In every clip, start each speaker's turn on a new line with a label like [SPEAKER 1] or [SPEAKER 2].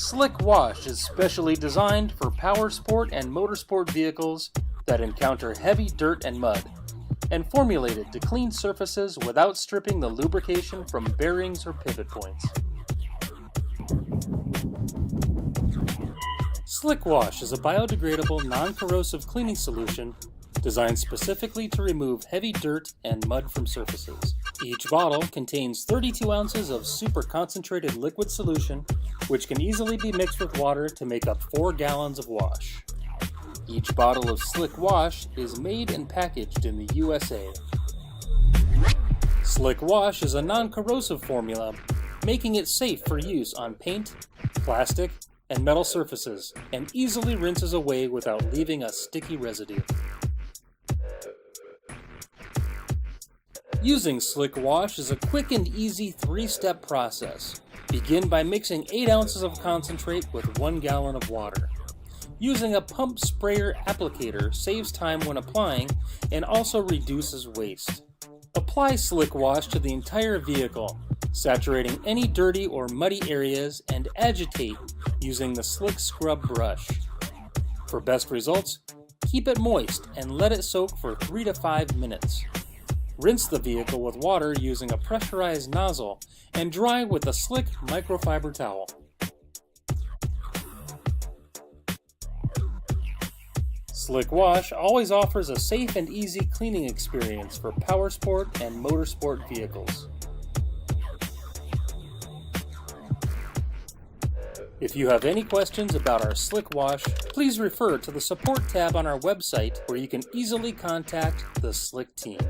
[SPEAKER 1] Slick Wash is specially designed for power sport and motorsport vehicles that encounter heavy dirt and mud, and formulated to clean surfaces without stripping the lubrication from bearings or pivot points. Slick Wash is a biodegradable, non-corrosive cleaning solution designed specifically to remove heavy dirt and mud from surfaces. Each bottle contains 32 ounces of super concentrated liquid solution, which can easily be mixed with water to make up 4 gallons of wash. Each bottle of Slick Wash is made and packaged in the USA. Slick Wash is a non-corrosive formula, making it safe for use on paint, plastic, and metal surfaces, and easily rinses away without leaving a sticky residue. Using Slick Wash is a quick and easy 3-step process. Begin by mixing 8 ounces of concentrate with 1 gallon of water. Using a pump sprayer applicator saves time when applying and also reduces waste. Apply Slick Wash to the entire vehicle, saturating any dirty or muddy areas, and agitate using the Slick Scrub brush. For best results, keep it moist and let it soak for 3 to 5 minutes. Rinse the vehicle with water using a pressurized nozzle and dry with a slick microfiber towel. Slick Wash always offers a safe and easy cleaning experience for powersport and motorsport vehicles. If you have any questions about our Slick Wash, please refer to the support tab on our website where you can easily contact the Slick team.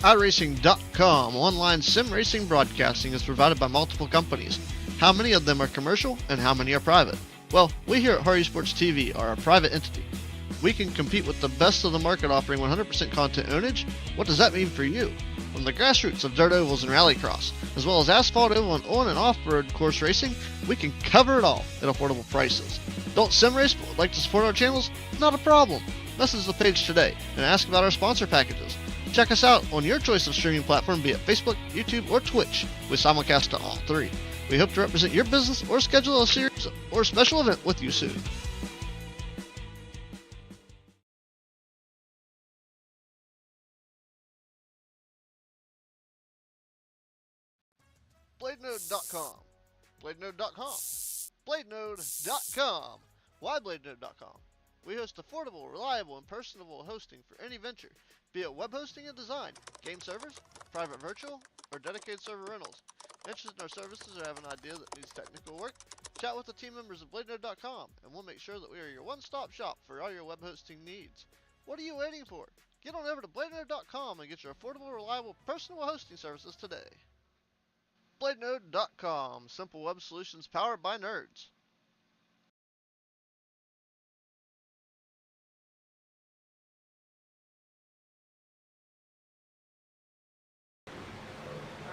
[SPEAKER 2] iRacing.com online sim racing broadcasting is provided by multiple companies. How many of them are commercial and how many are private? Well, we here at Hardy Sports TV are a private entity. We can compete with the best of the market offering 100% content ownage. What does that mean for you? From the grassroots of dirt ovals and rallycross, as well as asphalt oval and on and off-road course racing, we can cover it all at affordable prices. Don't sim race but would like to support our channels? Not a problem. Message the page today and ask about our sponsor packages. Check us out on your choice of streaming platform, be it Facebook, YouTube, or Twitch. We simulcast to all three. We hope to represent your business or schedule a series or special event with you soon. BladeNode.com. BladeNode.com. BladeNode.com. Why BladeNode.com? We host affordable, reliable, and personable hosting for any venture, be it web hosting and design, game servers, private virtual, or dedicated server rentals. Interested in our services or have an idea that needs technical work? Chat with the team members of BladeNode.com and we'll make sure that we are your one-stop shop for all your web hosting needs. What are you waiting for? Get on over to BladeNode.com and get your affordable, reliable, personal hosting services today. BladeNode.com, simple web solutions powered by nerds.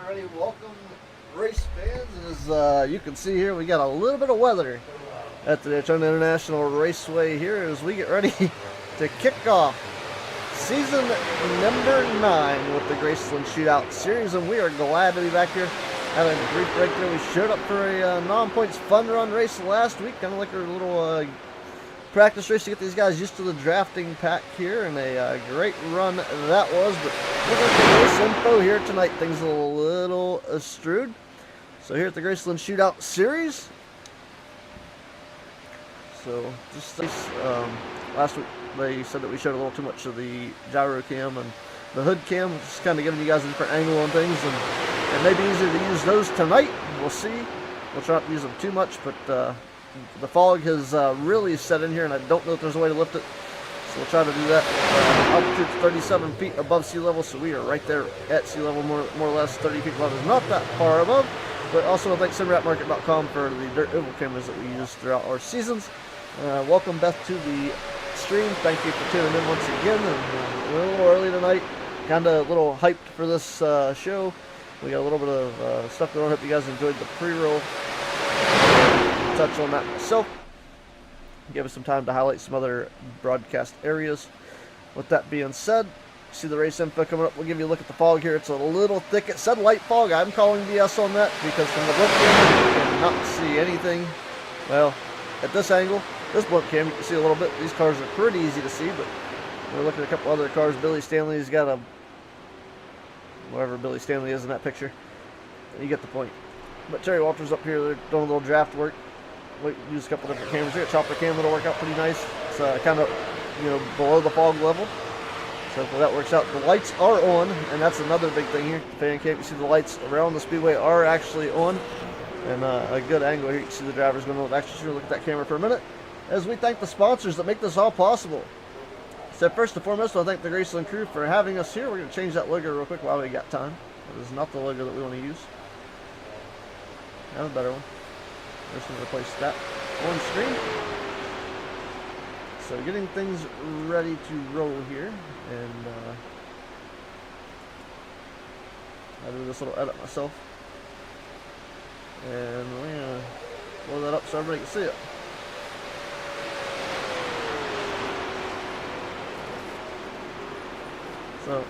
[SPEAKER 2] Alrighty, welcome race fans. As you can see here, we got a little bit of weather at the Daytona International Raceway here as we get ready to kick off season number 9 with the GRaceland Shootout Series, and we are glad to be back here having a brief break there. We showed up for a non-points fun run race last week, kind of like our little practice race to get these guys used to the drafting pack here, and a great run that was. But looking at the race info here tonight, things are a little strewed. So here at the GRaceland Shootout Series, so just last week they said that we showed a little too much of the gyro cam and the hood cam, just kind of giving you guys a different angle on things, and it may be easier to use those tonight. We'll see. We'll try not to use them too much, but the fog has really set in here, and I don't know if there's a way to lift it, so we'll try to do that. Altitude's 37 feet above sea level, so we are right there at sea level, more or less 30 feet above. Is not that far above, but also thanks SimRapMarket.com for the dirt oval cameras that we use throughout our seasons. Welcome, Beth, to the stream. Thank you for tuning in once again. And we're a little early tonight, kind of a little hyped for this show. We got a little bit of stuff going on. Hope you guys enjoyed the pre-roll. Touch on that myself. Give us some time to highlight some other broadcast areas. With that being said, see the race info coming up. We'll give you a look at the fog here. It's a little thick. It said light fog. I'm calling BS on that because from the blimp camera you cannot see anything. Well, at this angle, this blimp cam, you can see a little bit. These cars are pretty easy to see, but we're looking at a couple other cars. Billy Stanley's got a, whatever Billy Stanley is in that picture. You get the point. But Terry Walters up here, they're doing a little draft work. We use a couple different cameras. We got a chopper cam that'll work out pretty nice. It's kind of, below the fog level. So hopefully that works out. The lights are on, and that's another big thing here. The fan cam, you see the lights around the speedway are actually on. And a good angle here. You can see the drivers going to actually look at that camera for a minute. As we thank the sponsors that make this all possible. So first and foremost, I thank the GRaceland crew for having us here. We're going to change that logo real quick while we got time. It is not the logo that we want to use. I have a better one. We're just going to replace that on screen. So getting things ready to roll here, and I'll do this little edit myself, and we're going to blow that up so everybody can see it. So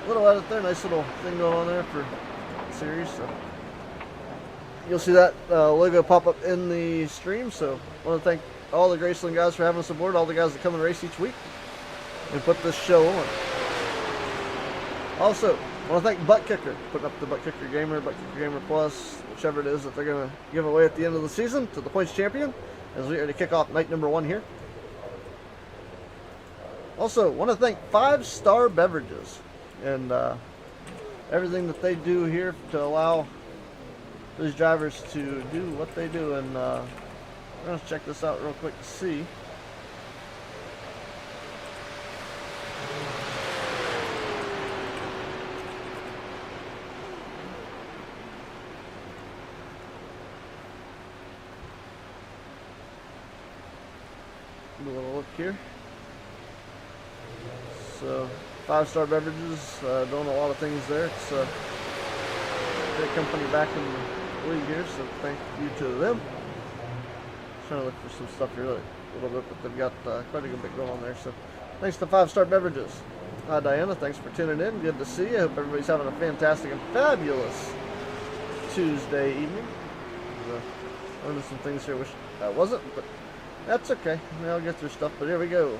[SPEAKER 2] little edit there, nice little thing going on there for the series. So you'll see that logo pop up in the stream. So I want to thank all the GRaceland guys for having us aboard, all the guys that come and race each week and put this show on. Also, I want to thank Butt Kicker, putting up the Butt Kicker Gamer, Butt Kicker Gamer Plus, whichever it is that they're going to give away at the end of the season to the points champion as we are to kick off night number 1 here. Also, want to thank 5 Star Beverages and everything that they do here to allow these drivers to do what they do. And we're going to check this out real quick to see. a little look here. So, 5-Star Beverages doing a lot of things there. It's a great company back in the league here, so thank you to them. Trying to look for some stuff here a little bit, but they've got quite a good bit going on there. So, thanks to 5-Star Beverages. Hi Diana, thanks for tuning in. Good to see you. Hope everybody's having a fantastic and fabulous Tuesday evening. Learning some things here. Wish that wasn't, but that's okay. I'll get through stuff. But here we go.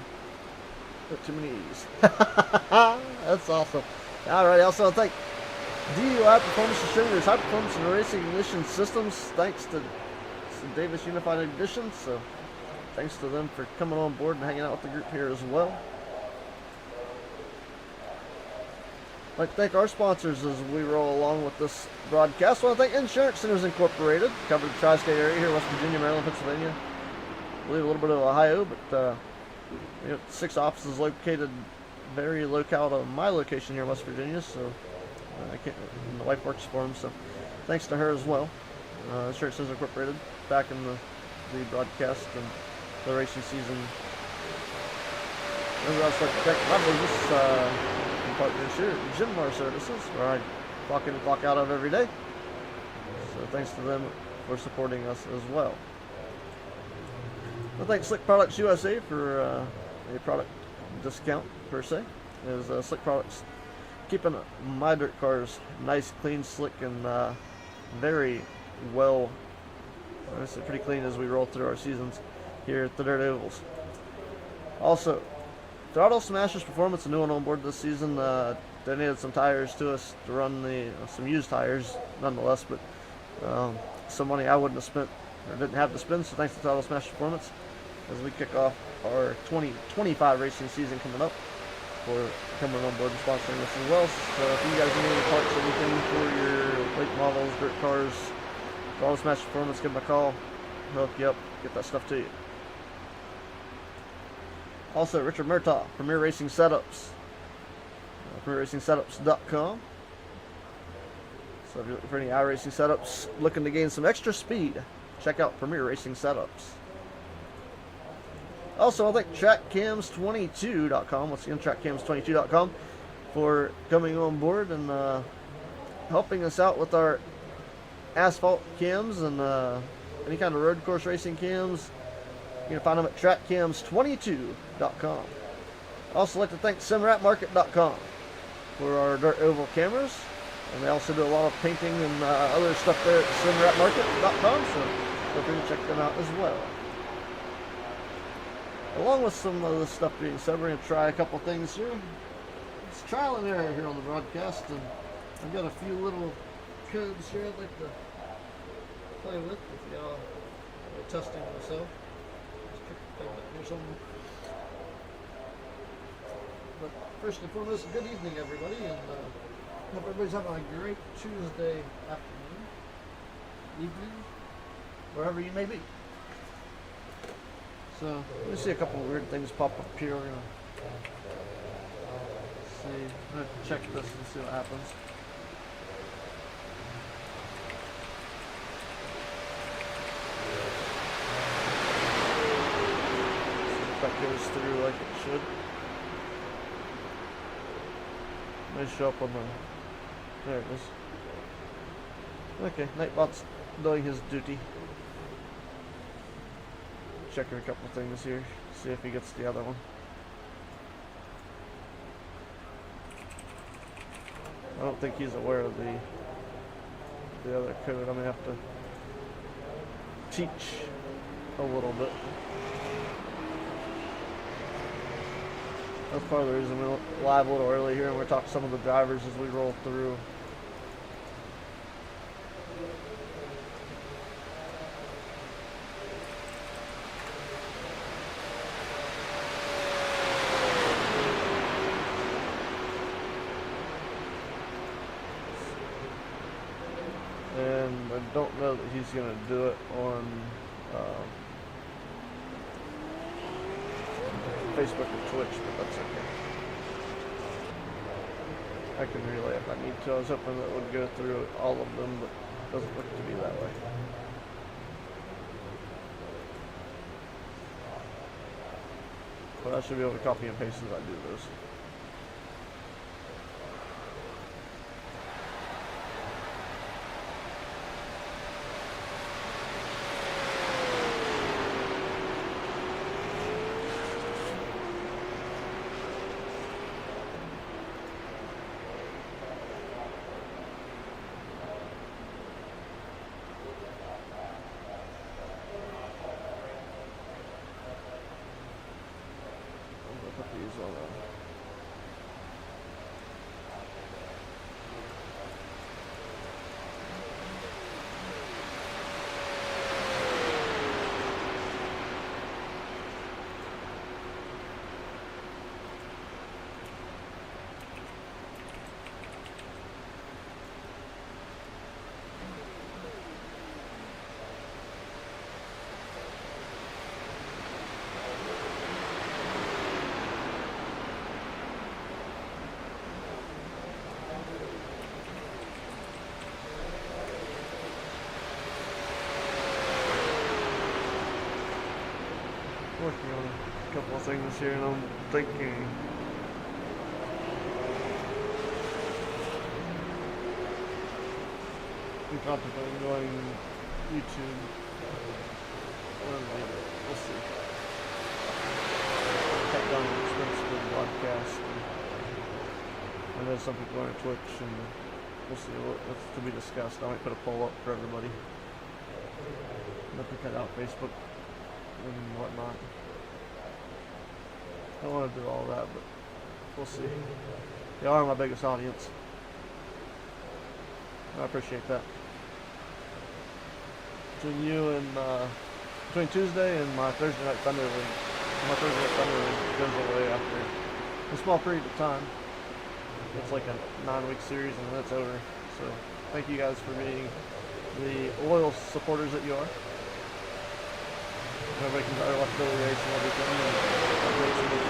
[SPEAKER 2] Put too many E's. That's awesome. Alright, also I'll thank DUI Performance Distributors, High Performance and Racing Ignition Systems. Thanks to Davis Unified Ignition. So thanks to them for coming on board and hanging out with the group here as well. I'd like to thank our sponsors as we roll along with this broadcast. I want to thank Insurance Centers Incorporated, covered the tri-state area here, West Virginia, Maryland, Pennsylvania. I believe a little bit of Ohio, but we have 6 offices located very local to my location here in West Virginia, so my wife works for them, so thanks to her as well. Insurance Centers Incorporated, back in the broadcast and the racing season. And I'd like to thank my business, partners here at Gymar Services, where I clock in and clock out of every day. So thanks to them for supporting us as well. I thank Slick Products USA for a product discount per se. As Slick Products keeping my dirt cars nice, clean, slick, and very well. Honestly, pretty clean as we roll through our seasons here at the Dirt Ovals. Also, Throttle Smashers Performance, a new one on board this season, donated some tires to us to run some used tires nonetheless, but some money I wouldn't have spent or didn't have to spend, so thanks to Throttle Smashers Performance as we kick off our 2025 racing season coming up for coming on board and sponsoring us as well. So if you guys need any parts or anything for your late models, dirt cars, Throttle Smashers Performance, give them a call, hook you up, get that stuff to you. Also, Richard Murtaugh, Premier Racing Setups, PremierRacingSetups.com. So if you're looking for any iRacing setups, looking to gain some extra speed, check out Premier Racing Setups. Also, I'll thank TrackCams22.com, once again, TrackCams22.com, for coming on board and helping us out with our asphalt cams and any kind of road course racing cams. You can find them at TrackCams22.com. Also, like to thank SimRapMarket.com for our dirt oval cameras, and they also do a lot of painting and other stuff there at SimRapMarket.com. So feel free to check them out as well. Along with some of the stuff being said, we're going to try a couple things here. It's trial and error here on the broadcast, and I've got a few little codes here I'd like to play with y'all. Testing myself. But first and foremost, good evening, everybody, and hope everybody's having a great Tuesday afternoon, evening, wherever you may be. So let me see a couple of weird things pop up here. We're gonna see. I'm gonna check this and see what happens. That goes through like it should. May show up on the. There it is. Okay, Nightbot's doing his duty. Checking a couple things here, see if he gets the other one. I don't think he's aware of the other code. I'm gonna have to teach a little bit. That's part of the reason we're live a little early here and we're talking to some of the drivers as we roll through. And I don't know that he's going to do it on Facebook or Twitch, but that's okay. I can relay if I need to. I was hoping that would go through all of them, but it doesn't look to be that way. but I should be able to copy and paste as I do those. Put these on working on a couple of things here, and I'm thinking I'm contemplating going YouTube. We'll see. Cut down the expense for the broadcast. I know some people are on Twitch, and we'll see what's to be discussed. I might put a poll up for everybody. Not to cut out Facebook and whatnot. I don't want to do all that, but we'll see. Y'all are my biggest audience. I appreciate that. Between you and between Tuesday and my Thursday Night Thunder League, goes away after a small period of time. It's like a 9-week series, and then it's over. So thank you guys for being the loyal supporters that you are. Everybody can watch Billy Race and everything, and racing is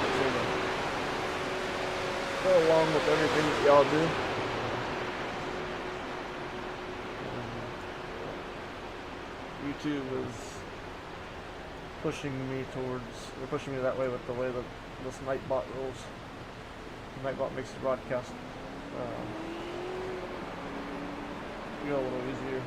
[SPEAKER 2] go along with everything that y'all do. YouTube is pushing me they're pushing me that way with the way that this Nightbot rolls. Nightbot makes the broadcast go a little easier.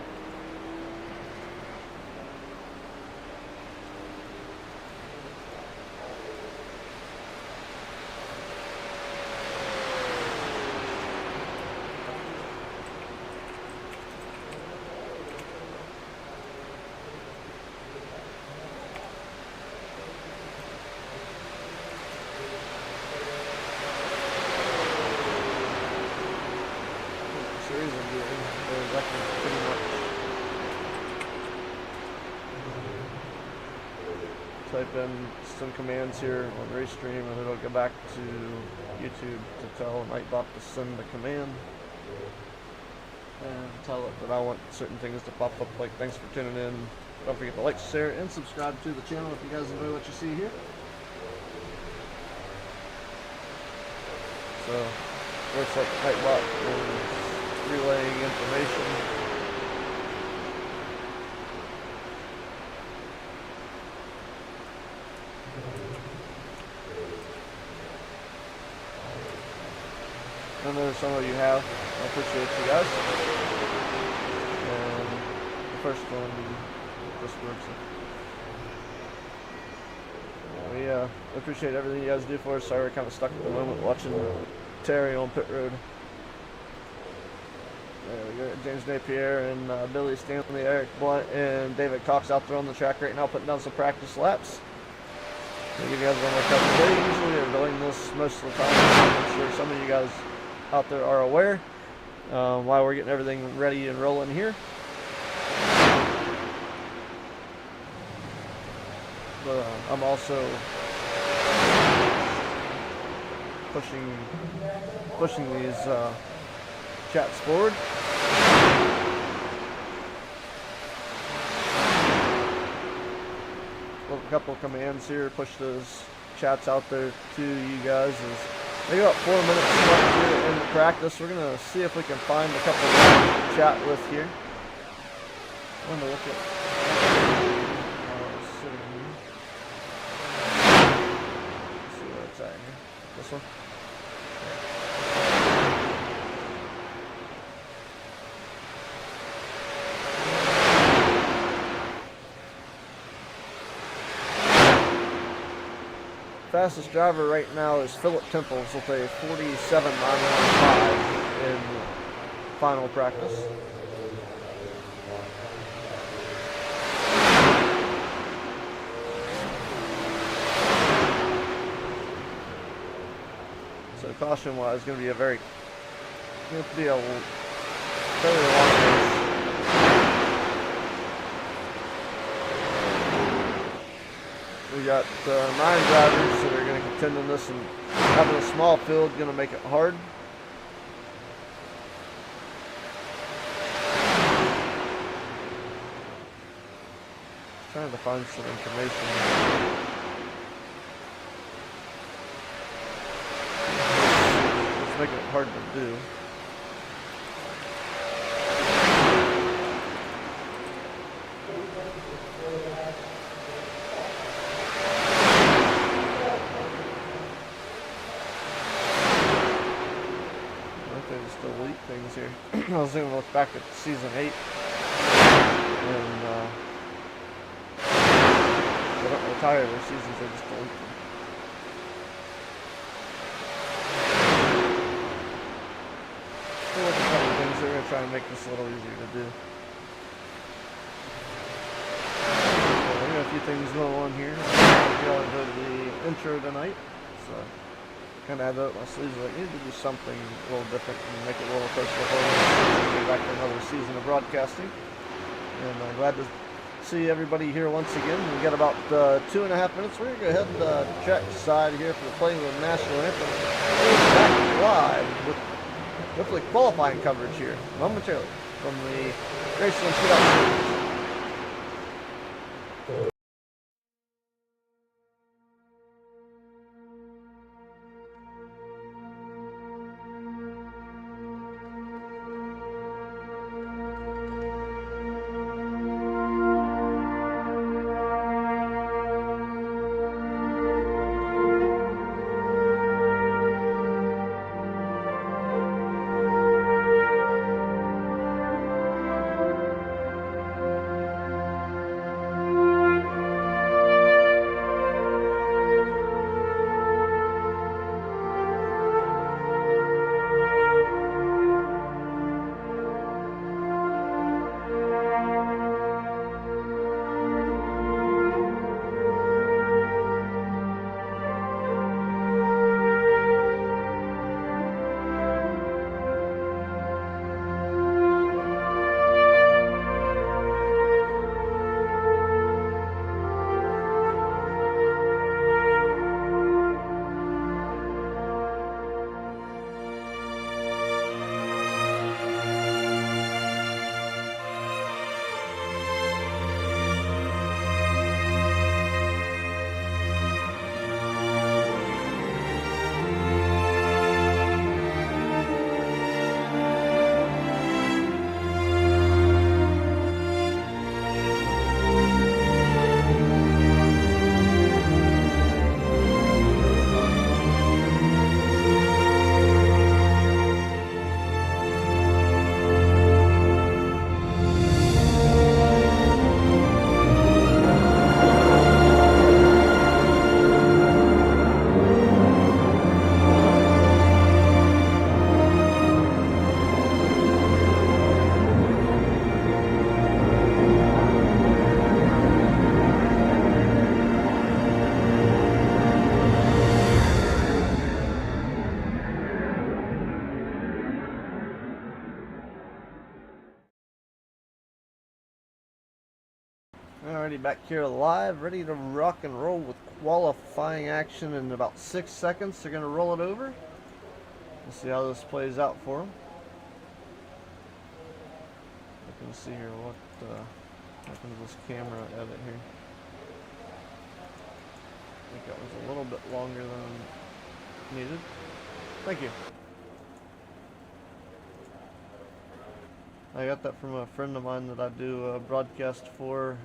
[SPEAKER 2] Type in some commands here on Restream, and it'll go back to YouTube to tell Nightbot to send the command and tell it that I want certain things to pop up, like thanks for tuning in. Don't forget to like, share, and subscribe to the channel if you guys enjoy what you see here. So, looks like Nightbot is relaying information. I know some of you have. I appreciate you guys. And the first one just works. We appreciate everything you guys do for us. Sorry we're kind of stuck at the moment watching Terry on pit road. We got James Napier and Billy Stanley, Eric Blunt, and David Cox out there on the track right now putting down some practice laps. I'll give you guys one more couple. They usually are doing this most of the time. I'm sure some of you guys out there are aware why we're getting everything ready and rolling here. But I'm also pushing these chats forward. A couple of commands here, push those chats out there to you guys. They got 4 minutes left here in practice. We're gonna see if we can find a couple to chat with here. I'm gonna look at let's see this one? Fastest driver right now is Philip Temples with a 47.915 in final practice. So caution-wise, it's going to be a very long race. We got 9 drivers that are going to contend in this, and having a small field going to make it hard. Trying to find some information. It's making it hard to do. Delete things here. I was going to look back at season 8, and they don't retire their seasons, they just delete them. Still look at a couple things. They're going to try and make this a little easier to do. So we got a few things going on here. Hope y'all enjoyed the intro tonight. So kind of had that up my sleeves, like, need to do something a little different and make it a little personal for me. Get back to another season of broadcasting, and I'm glad to see everybody here once again. We got about 2.5 minutes. We're gonna go ahead and track side here for the playing of the national anthem. We're back live with hopefully qualifying coverage here momentarily from the GRaceland Shootout Series. Alrighty, back here live, ready to rock and roll with qualifying action in about 6 seconds. They're going to roll it over. We'll see how this plays out for them. Looking to see here what happens to this camera edit here. I think that was a little bit longer than needed. Thank you. I got that from a friend of mine that I do a broadcast for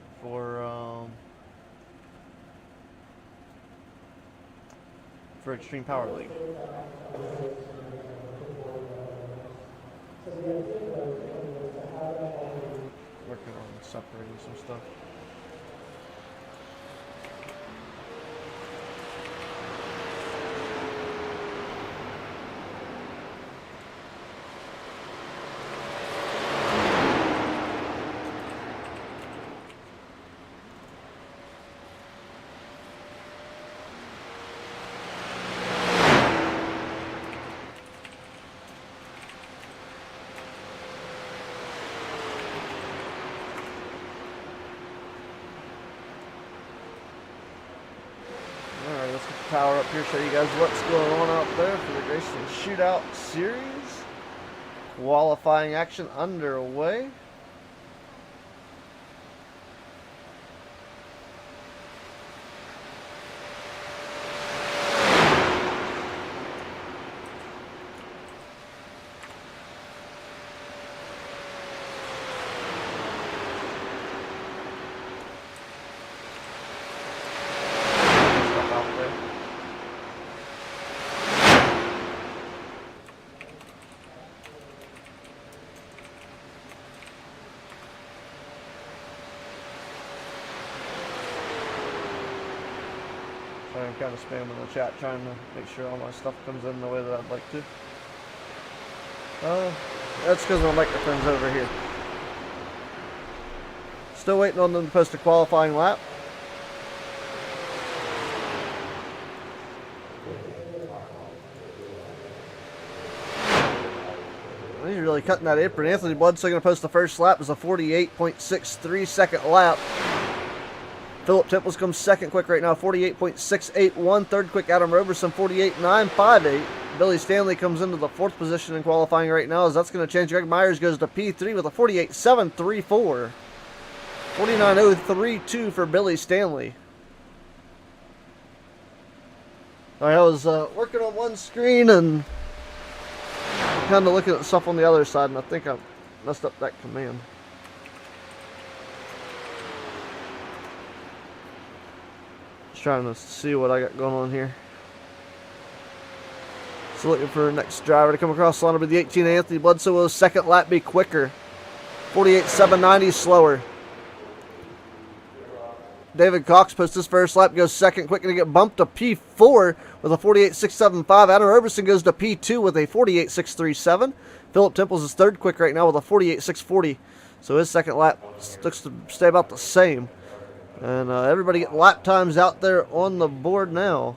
[SPEAKER 2] for Extreme Power League. Working on separating some stuff. Alright, let's get the power up here, show you guys what's going on out there for the GRaceland Shootout Series. Qualifying action underway. I'm kind of spamming the chat, trying to make sure all my stuff comes in the way that I'd like to. That's because my microphone's over here. Still waiting on them to post a qualifying lap. He's really cutting that apron. Anthony Blood's going to post the first lap as a 48.63 second lap. Philip Temples comes second quick right now, 48.681. Third quick, Adam Roberson, 48.958. Billy Stanley comes into the fourth position in qualifying right now, as that's going to change. Greg Myers goes to P3 with a 48.734. 49.032 for Billy Stanley. All right, I was working on one screen and kind of looking at stuff on the other side, and I think I messed up that command. Trying to see what I got going on here. So looking for the next driver to come across the line with the 18. Anthony Bledsoe will second lap be quicker. 48.790 slower. David Cox posts his first lap, goes second quick, and get bumped to P4 with a 48.675. Adam Roberson goes to P2 with a 48.637. Philip Temples is third quick right now with a 48.640. So his second lap looks to stay about the same. And everybody getting lap times out there on the board now.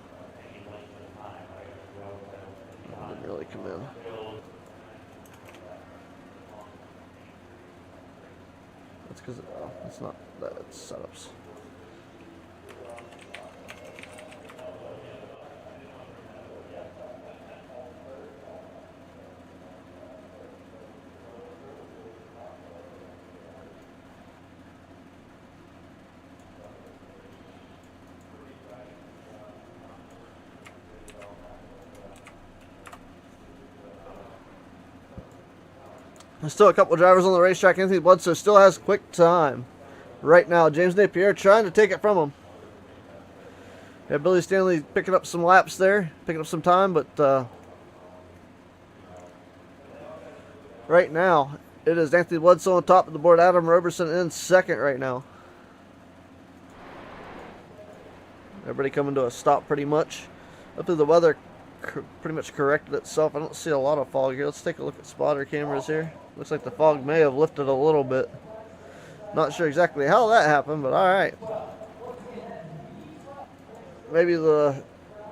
[SPEAKER 2] Didn't really come in. That's because it's not that, it's setups. There's still a couple of drivers on the racetrack. Anthony Bledsoe still has quick time right now. James Napier trying to take it from him. Yeah, Billy Stanley picking up some laps there, picking up some time, but right now it is Anthony Bledsoe on top of the board. Adam Roberson in second right now. Everybody coming to a stop pretty much. Hopefully the weather pretty much corrected itself. I don't see a lot of fog here. Let's take a look at spotter cameras here. Looks like the fog may have lifted a little bit. Not sure exactly how that happened, but alright. Maybe the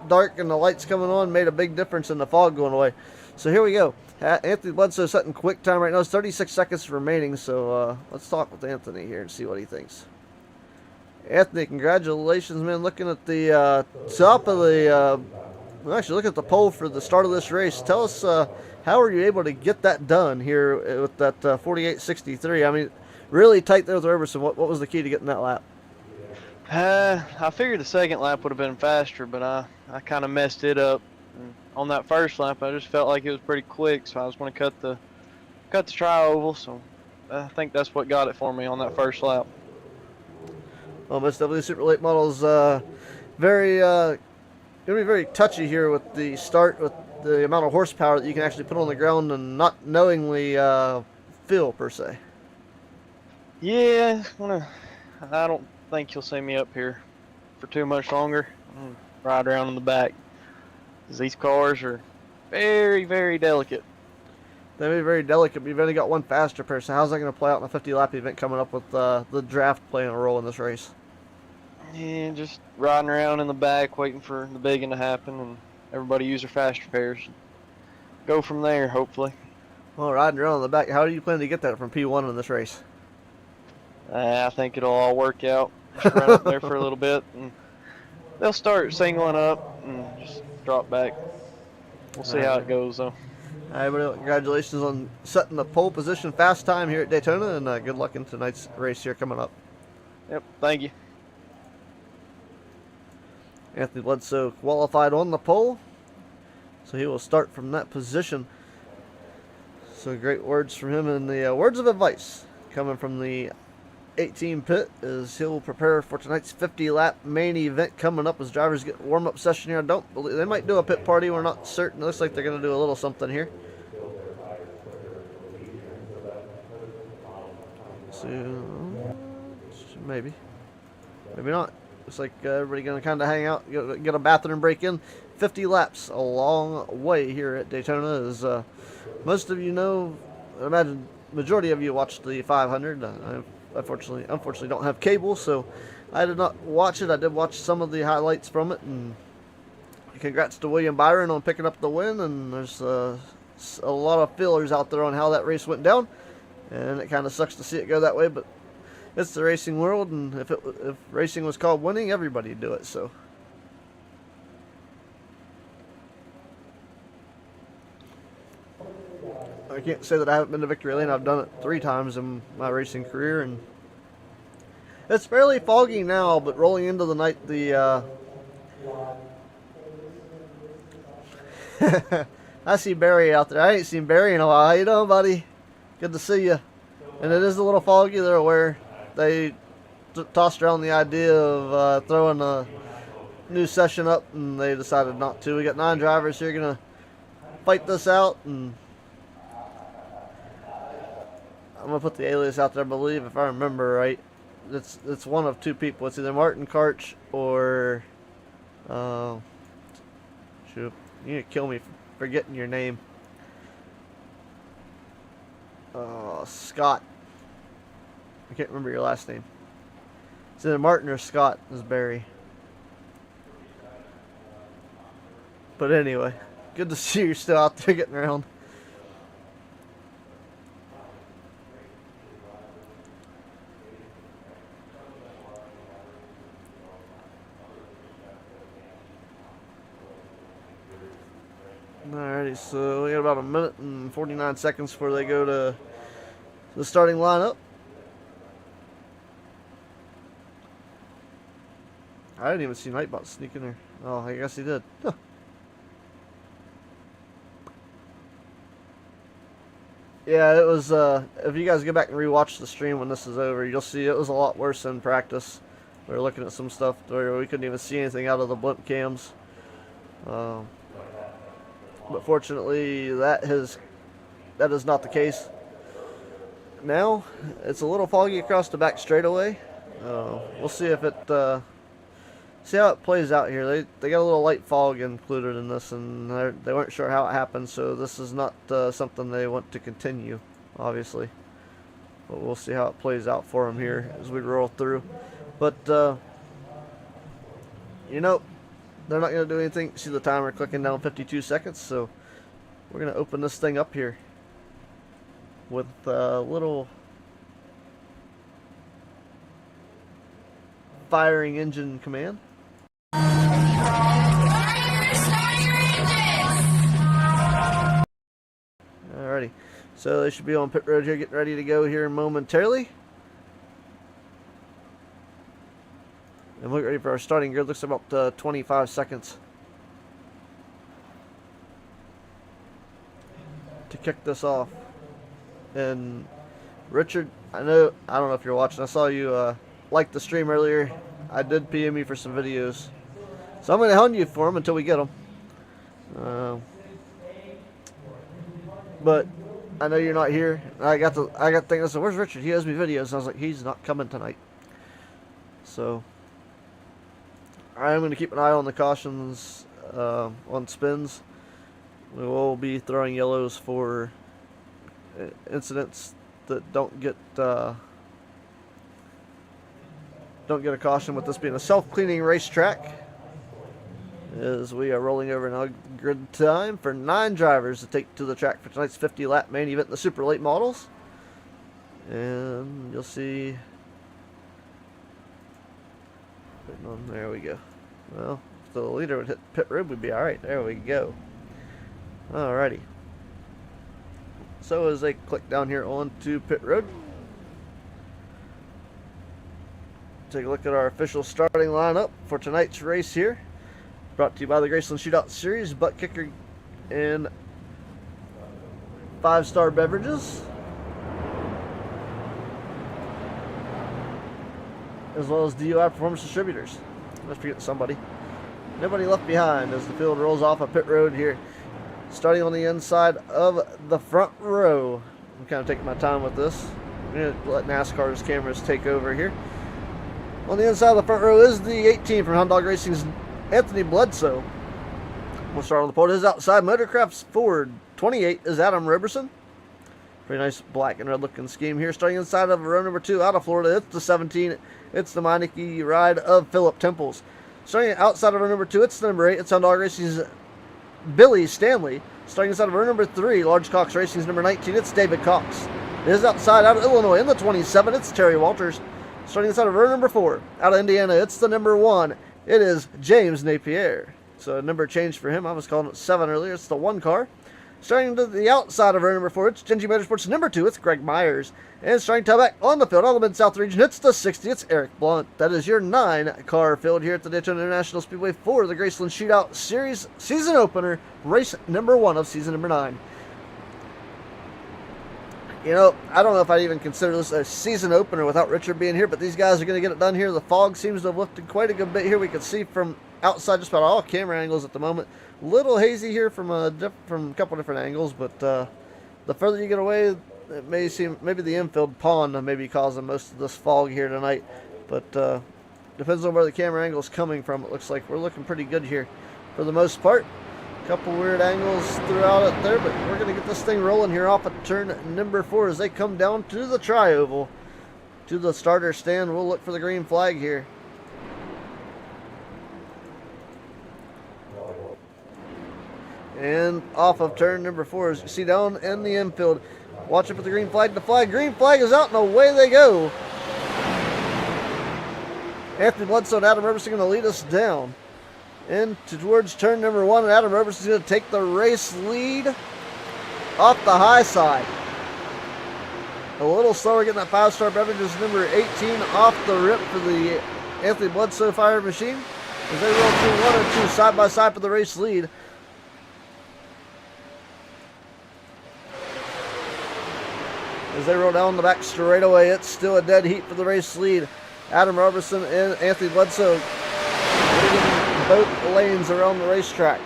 [SPEAKER 2] dark and the lights coming on made a big difference in the fog going away. So here we go. Anthony Bledsoe setting quick time right now. It's 36 seconds remaining, so let's talk with Anthony here and see what he thinks. Anthony, congratulations, man. Looking at the top of the... actually, look at the pole for the start of this race. Tell us, how were you able to get that done here with that 48.63? I mean, really tight there with Roberson. What was the key to getting that lap?
[SPEAKER 3] I figured the second lap would have been faster, but I kind of messed it up. And on that first lap, I just felt like it was pretty quick, so I was going to cut the tri-oval. So I think that's what got it for me on that first lap.
[SPEAKER 2] Well, Most W Super Late Models, very gonna be very touchy here with the start, with the amount of horsepower that you can actually put on the ground and not knowingly feel per se.
[SPEAKER 3] Yeah, I don't think you'll see me up here for too much longer. I'm gonna ride around in the back, 'cause these cars are very, very delicate.
[SPEAKER 2] They may be very delicate, but you've only got one faster person. How's that going to play out in a 50-lap event coming up with the draft playing a role in this race?
[SPEAKER 3] Yeah, just riding around in the back, waiting for the big one to happen, and everybody use their faster pairs. Go from there, hopefully.
[SPEAKER 2] Well, riding around in the back, how do you plan to get that from P1 in this race?
[SPEAKER 3] I think it'll all work out. Just run up there for a little bit, and they'll start singling up and just drop back. We'll see how it goes, though.
[SPEAKER 2] All right, everybody, congratulations on setting the pole position fast time here at Daytona, and good luck in tonight's race here coming up.
[SPEAKER 3] Yep, thank you.
[SPEAKER 2] Anthony Bledsoe qualified on the pole, so he will start from that position. So great words from him, and the words of advice coming from the 18 pit is he'll prepare for tonight's 50-lap main event coming up as drivers get warm-up session here. I don't believe they might do a pit party. We're not certain. It looks like they're going to do a little something here. So maybe not. Looks like everybody going to kind of hang out, get a bathroom break in. 50 laps, a long way here at Daytona. As most of you know, I imagine majority of you watched the 500. I unfortunately don't have cable, so I did not watch it. I did watch some of the highlights from it, and congrats to William Byron on picking up the win. And there's a lot of fillers out there on how that race went down, and it kind of sucks to see it go that way, but it's the racing world, and if racing was called winning, everybody'd do it. So I can't say that I haven't been to victory lane. I've done it 3 times in my racing career, and it's fairly foggy now, but rolling into the night, I see Barry out there. I ain't seen Barry in a while. How you doing, buddy? Good to see you. And it is a little foggy there, where they tossed around the idea of throwing a new session up, and they decided not to. We got 9 drivers here going to fight this out, and I'm going to put the alias out there, I believe, if I remember right. It's one of 2 people. It's either Martin Karch or shoot, you need to kill me for forgetting your name. Scott. I can't remember your last name. It's either Martin or Scott is Barry. But anyway, good to see you're still out there getting around. Alrighty, so we got about 1 minute and 49 seconds before they go to the starting lineup. I didn't even see Nightbot sneak in there. Oh, I guess he did. Huh. Yeah, it was, if you guys go back and rewatch the stream when this is over, you'll see it was a lot worse in practice. We were looking at some stuff where we couldn't even see anything out of the blimp cams. But fortunately, that is not the case. Now, it's a little foggy across the back straightaway. We'll see if it, see how it plays out here. They got a little light fog included in this, and they weren't sure how it happened, so this is not something they want to continue, obviously. But we'll see how it plays out for them here as we roll through. But, you know, they're not going to do anything. See the timer clicking down 52 seconds, so we're going to open this thing up here with a little firing engine command. Alrighty, so they should be on pit road here, getting ready to go here momentarily. And we're ready for our starting grid. Looks about 25 seconds to kick this off. And Richard, I don't know if you're watching. I saw you like the stream earlier. I did PM you for some videos, So I'm going to hound you for them until we get them. But I know you're not here. I got thinking, I said, where's Richard? He owes me videos. And I was like, he's not coming tonight. So I'm going to keep an eye on the cautions on spins. We will be throwing yellows for incidents that don't get a caution, with this being a self-cleaning racetrack, as we are rolling over now grid time for 9 drivers to take to the track for tonight's 50-lap main event in the super late models. And you'll see, there we go. Well, if the leader would hit pit road, we'd be alright. There we go. Alrighty. So as they click down here onto pit road, take a look at our official starting lineup for tonight's race here. Brought to you by the GRaceland Shootout Series, Butt Kicker, and 5-Star Beverages, as well as DUI Performance Distributors. Let's forget somebody. Nobody left behind as the field rolls off a pit road here. Starting on the inside of the front row. I'm kind of taking my time with this. I'm going to let NASCAR's cameras take over here. On the inside of the front row is the 18 from Hound Dog Racing's Anthony Bledsoe. We'll start on the pole. His outside Motorcraft's Ford 28 is Adam Roberson. Pretty nice black and red looking scheme here. Starting inside of row number 2 out of Florida, it's the 17. It's the Meineke ride of Philip Temples. Starting outside of row number 2, it's the number 8. It's Hound Dog Racing's Billy Stanley. Starting inside of row number 3, Large Cox Racing's number 19, it's David Cox. It is outside out of Illinois in the 27, it's Terry Walters. Starting inside of row number 4, out of Indiana, it's the number 1. It is James Napier. So a number change for him. I was calling it 7 earlier. It's the 1 car. Starting to the outside of row number 4, it's Genji Motorsports number 2. It's Greg Myers. And starting to back on the field, out of the Mid-South region, it's the 60. It's Eric Blunt. That is your 9-car field here at the Daytona International Speedway for the GRaceland Shootout Series season opener, race number 1 of season number 9. You know, I don't know if I'd even consider this a season opener without Richard being here, but these guys are going to get it done here. The fog seems to have lifted quite a good bit here. We can see from outside just about all camera angles at the moment. A little hazy here from a couple different angles, but the further you get away, it may seem maybe the infield pond may be causing most of this fog here tonight. But depends on where the camera angle is coming from. It looks like we're looking pretty good here for the most part. Couple weird angles throughout it there, but we're going to get this thing rolling here off of turn number 4 as they come down to the tri-oval, to the starter stand. We'll look for the green flag here. And off of turn number 4, as you see down in the infield, watching for the green flag. The green flag is out, and away they go. Anthony Bledsoe and Adam Roberson are going to lead us down towards turn number 1, and Adam Roberson is going to take the race lead off the high side. A little slower getting that 5-Star Beverages number 18 off the rip for the Anthony Bledsoe Fire Machine, as they roll through 1 and 2 side by side for the race lead. As they roll down the back straightaway, it's still a dead heat for the race lead. Adam Roberson and Anthony Bledsoe leading both lanes around the racetrack.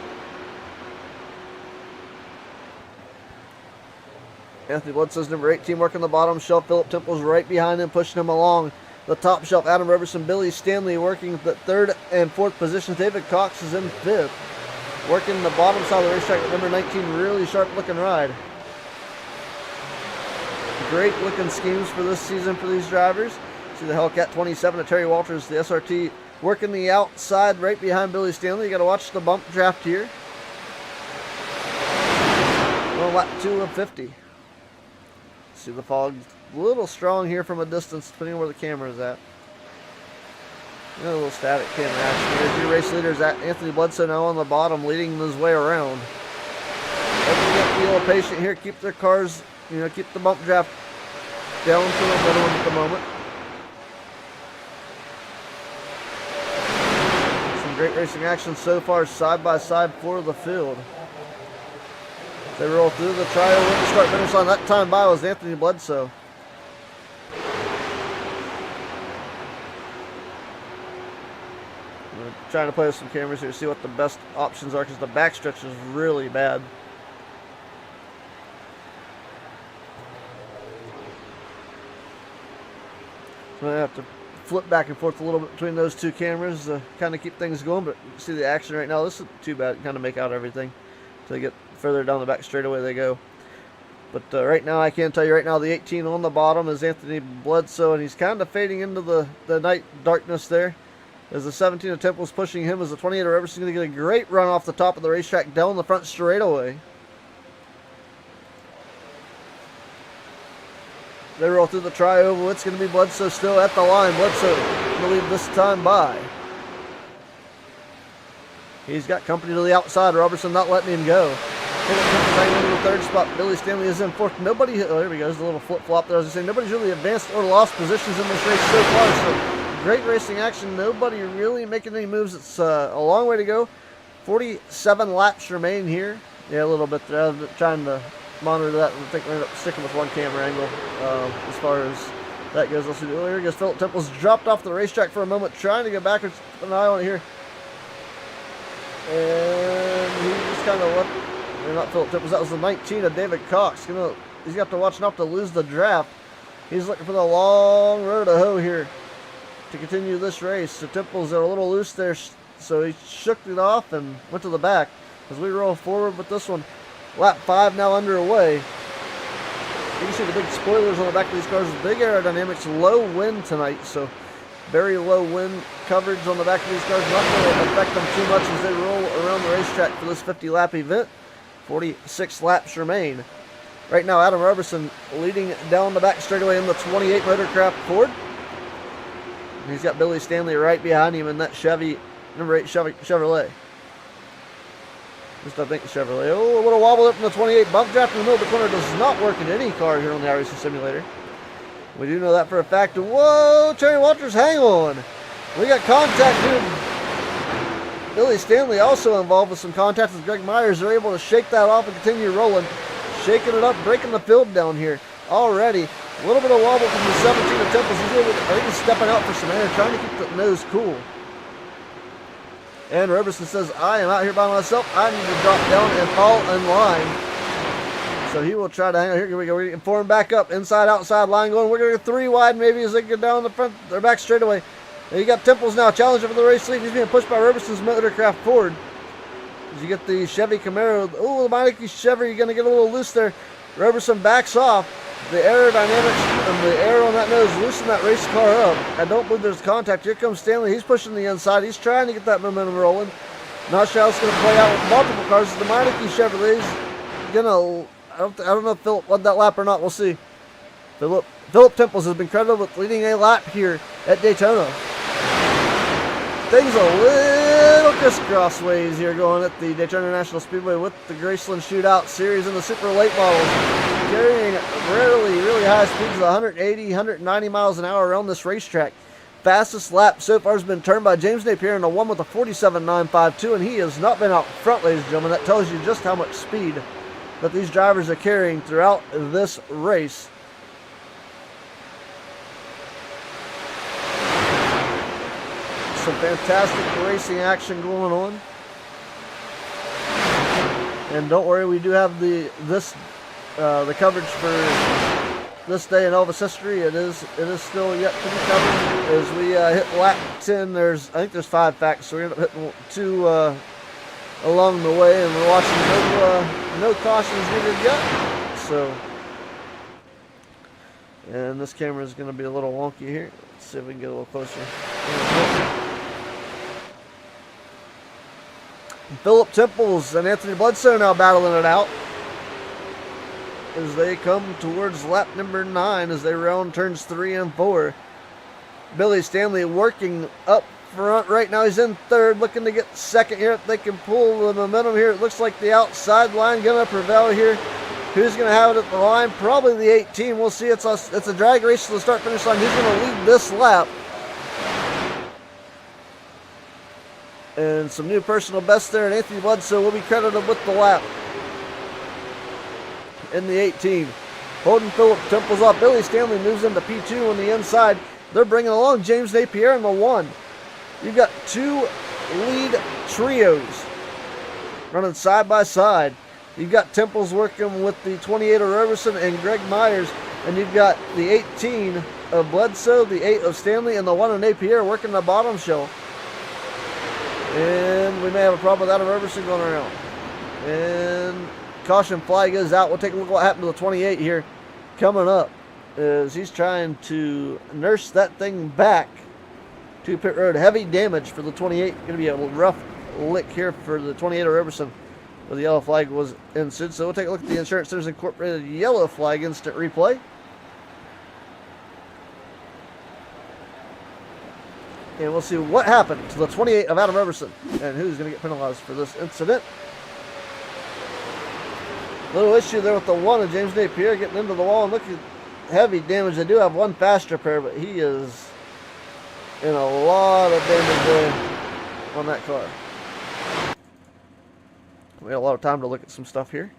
[SPEAKER 2] Anthony Bledsoe's number 18 working the bottom shelf. Philip Temple's right behind him, pushing him along the top shelf. Adam Roberson, Billy Stanley working the 3rd and 4th positions. David Cox is in 5th, working the bottom side of the racetrack with number 19. Really sharp looking ride. Great looking schemes for this season for these drivers. See the Hellcat 27 of Terry Walters, the SRT, working the outside right behind Billy Stanley. You got to watch the bump draft here. Well, lap 2 of 50. See the fog a little strong here from a distance, depending on where the camera is at. A little static camera action here. Your race leader is at Anthony Bledsoe now on the bottom, leading his way around. Everybody got to be a little patient here. Keep their cars, keep the bump draft down to the middle at the moment. Some great racing action so far, side by side for the field. They roll through the trial with the start finish line. That time by was Anthony Bledsoe. trying to play with some cameras here to see what the best options are because the backstretch is really bad. So I have to flip back and forth a little bit between those two cameras to kind of keep things going, but you see the action right now. This isn't too bad. You kind of make out everything until you get further down the back straightaway they go. But right now, I can tell you right now, the 18 on the bottom is Anthony Bledsoe, and he's kind of fading into the night darkness there. As the 17 of Temple's pushing him, as the 28 of Roberson's going to get a great run off the top of the racetrack down the front straightaway. They roll through the tri-oval. It's going to be Bledsoe still at the line. Bledsoe going to lead this time by. He's got company to the outside. Robertson not letting him go. Hanging into the third spot. Billy Stanley is in fourth. Nobody, oh, there we go. There's a little flip-flop there. As I say, nobody's really advanced or lost positions in this race so far. So great racing action. Nobody really making any moves. It's a long way to go. 47 laps remain here. Yeah, a little bit there. I'm trying to monitor that. I think we ended up sticking with one camera angle as far as that goes. Let's see. Oh, here goes Philip Temple's dropped off the racetrack for a moment, trying to get backwards. Keep an eye on it here. And he just kind of left. Not Philip Temples, that was the 19 of David Cox. He's got to watch not to lose the draft. He's looking for the long road to hoe here to continue this race. So Temples are a little loose there, so he shook it off and went to the back. As we roll forward with this one, lap 5 now underway. You can see the big spoilers on the back of these cars. Big aerodynamics, low wind tonight, so very low wind coverage on the back of these cars. Not going to affect them too much as they roll around the racetrack for this 50-lap event. 46 laps remain. Right now, Adam Roberson leading down the back straightaway in the 28 Motorcraft Ford. He's got Billy Stanley right behind him in that Chevy, number 8 Chevrolet. Just I think Chevrolet. Oh, a little wobble up from the 28. Bump draft in the middle of the corner does not work in any car here on the iRacing Simulator. We do know that for a fact. Whoa, Terry Walters, hang on. We got contact here. Billy Stanley also involved with some contact with Greg Myers. They're able to shake that off and continue rolling. Shaking it up, breaking the field down here already. A little bit of wobble from the 17 of Temples. I think he's stepping out for some air, trying to keep the nose cool. And Roberson says, I am out here by myself. I need to drop down and fall in line. So he will try to hang on. Here we go. We're getting formed back up. Inside, outside line going. We're going to go 3 wide maybe as they get down the front. They're back straightaway. And you got Temples now challenging for the race lead. He's being pushed by Roberson's Motorcraft Ford. As you get the Chevy Camaro. Oh, the Meineke Chevy, you're going to get a little loose there. Roberson backs off. The aerodynamics and the air on that nose loosen that race car up. I don't believe there's contact. Here comes Stanley. He's pushing the inside. He's trying to get that momentum rolling. Not sure how it's going to play out with multiple cars. The Meineke Chevrolet's going to... I don't know if Philip led that lap or not. We'll see. Philip Temples has been credited with leading a lap here at Daytona. Things a little crisscross ways here going at the Daytona National Speedway with the gRaceland Shootout Series and the super late models. Carrying really high speeds of 180, 190 miles an hour around this racetrack. Fastest lap so far has been turned by James Napier in the one with a 47.952, and he has not been out front, ladies and gentlemen. That tells you just how much speed that these drivers are carrying throughout this race. Some fantastic racing action going on. And don't worry, we do have the coverage for this day in Elvis history. It is still yet to be covered. As we hit lap 10, I think there's 5 facts, so we end up hitting 2 along the way, and we're watching no cautions needed yet. So, and this camera is going to be a little wonky here. Let's see if we can get a little closer. Philip Temples and Anthony Bledsoe now battling it out as they come towards lap number 9 as they round turns 3 and 4. Billy Stanley working up front right now. He's in third, looking to get second here. If they can pull the momentum here, it looks like the outside line going to prevail here. Who's going to have it at the line? Probably the 18. We'll see. It's a drag race to the start-finish line. Who's going to lead this lap? And some new personal bests there, and Anthony Bledsoe will be credited with the lap in the 18. Holding Philip Temples off. Billy Stanley moves into P2 on the inside. They're bringing along James Napier in the 1. You've got 2 lead trios running side by side. You've got Temples working with the 28 of Roberson and Greg Myers, and you've got the 18 of Bledsoe, the 8 of Stanley, and the 1 of Napier working the bottom shelf. And we may have a problem with that of Roberson going around. And caution flag is out. We'll take a look at what happened to the 28 here coming up, as he's trying to nurse that thing back to pit road. Heavy damage for the 28. Going to be a rough lick here for the 28 of Roberson, where the yellow flag was inserted. So we'll take a look at the Insurance Centers Incorporated yellow flag instant replay. And we'll see what happened to the 28 of Adam Roberson and who's going to get penalized for this incident. Little issue there with the 1 of James Napier getting into the wall, and look at heavy damage. They do have one faster pair, but he is in a lot of damage there on that car. We had a lot of time to look at some stuff here.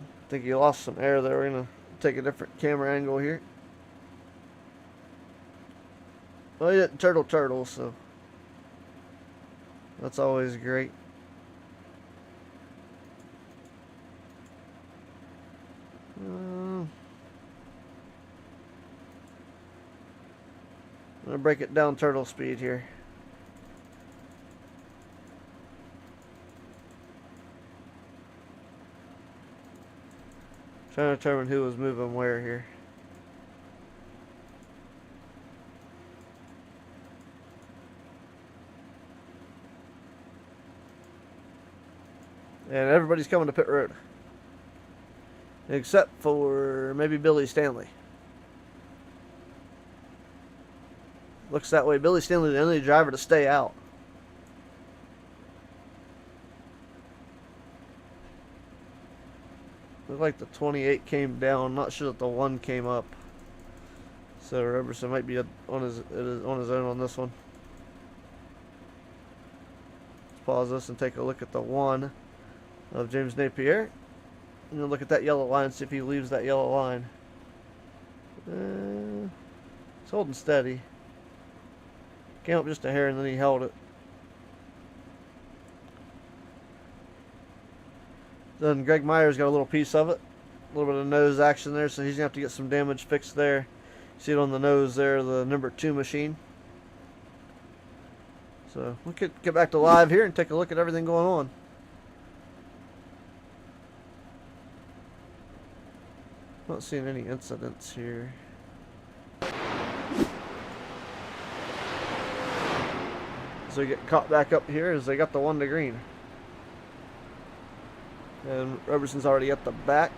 [SPEAKER 2] I think he lost some air there. We're going to take a different camera angle here. Well, he didn't turtle, so that's always great. I'm going to break it down turtle speed here. Trying to determine who was moving where here. And everybody's coming to pit road, except for maybe Billy Stanley. Looks that way. Billy Stanley, the only driver to stay out. Looked like the 28 came down. Not sure that the 1 came up. So Roberson might be on his own on this one. Let's pause this and take a look at the 1 of James Napier. And then look at that yellow line, see if he leaves that yellow line. It's holding steady. Came up just a hair and then he held it. Then Greg Myers got a little piece of it. A little bit of nose action there, so he's going to have to get some damage fixed there. See it on the nose there, the number 2 machine. So we could get back to live here and take a look at everything going on. Not seeing any incidents here. So we get caught back up here as they got the 1 to green. And Roberson's already at the back.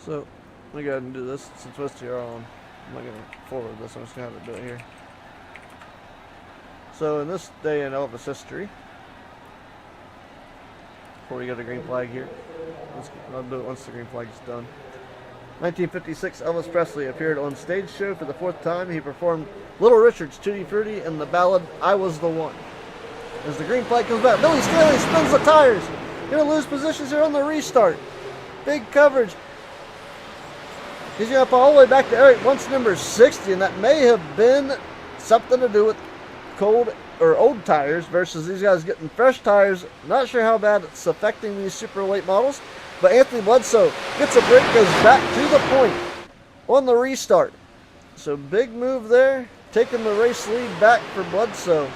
[SPEAKER 2] So, let me go ahead and do this since most of you are on. I'm not going to forward this, I'm just going to have to do it here. So, in this day in Elvis history, before we go to green flag here, I'll do it once the green flag is done. 1956, Elvis Presley appeared on stage show for the 4th time. He performed Little Richard's Tutti Frutti and the ballad I Was the One. As the green flag comes back, Billy Stanley spins the tires. Going to lose positions here on the restart. Big coverage. He's going to up all the way back to Eric once number 60, and that may have been something to do with cold or old tires versus these guys getting fresh tires. Not sure how bad it's affecting these super late models, but Anthony Bledsoe gets a break, goes back to the point on the restart. So big move there, taking the race lead back for Bledsoe.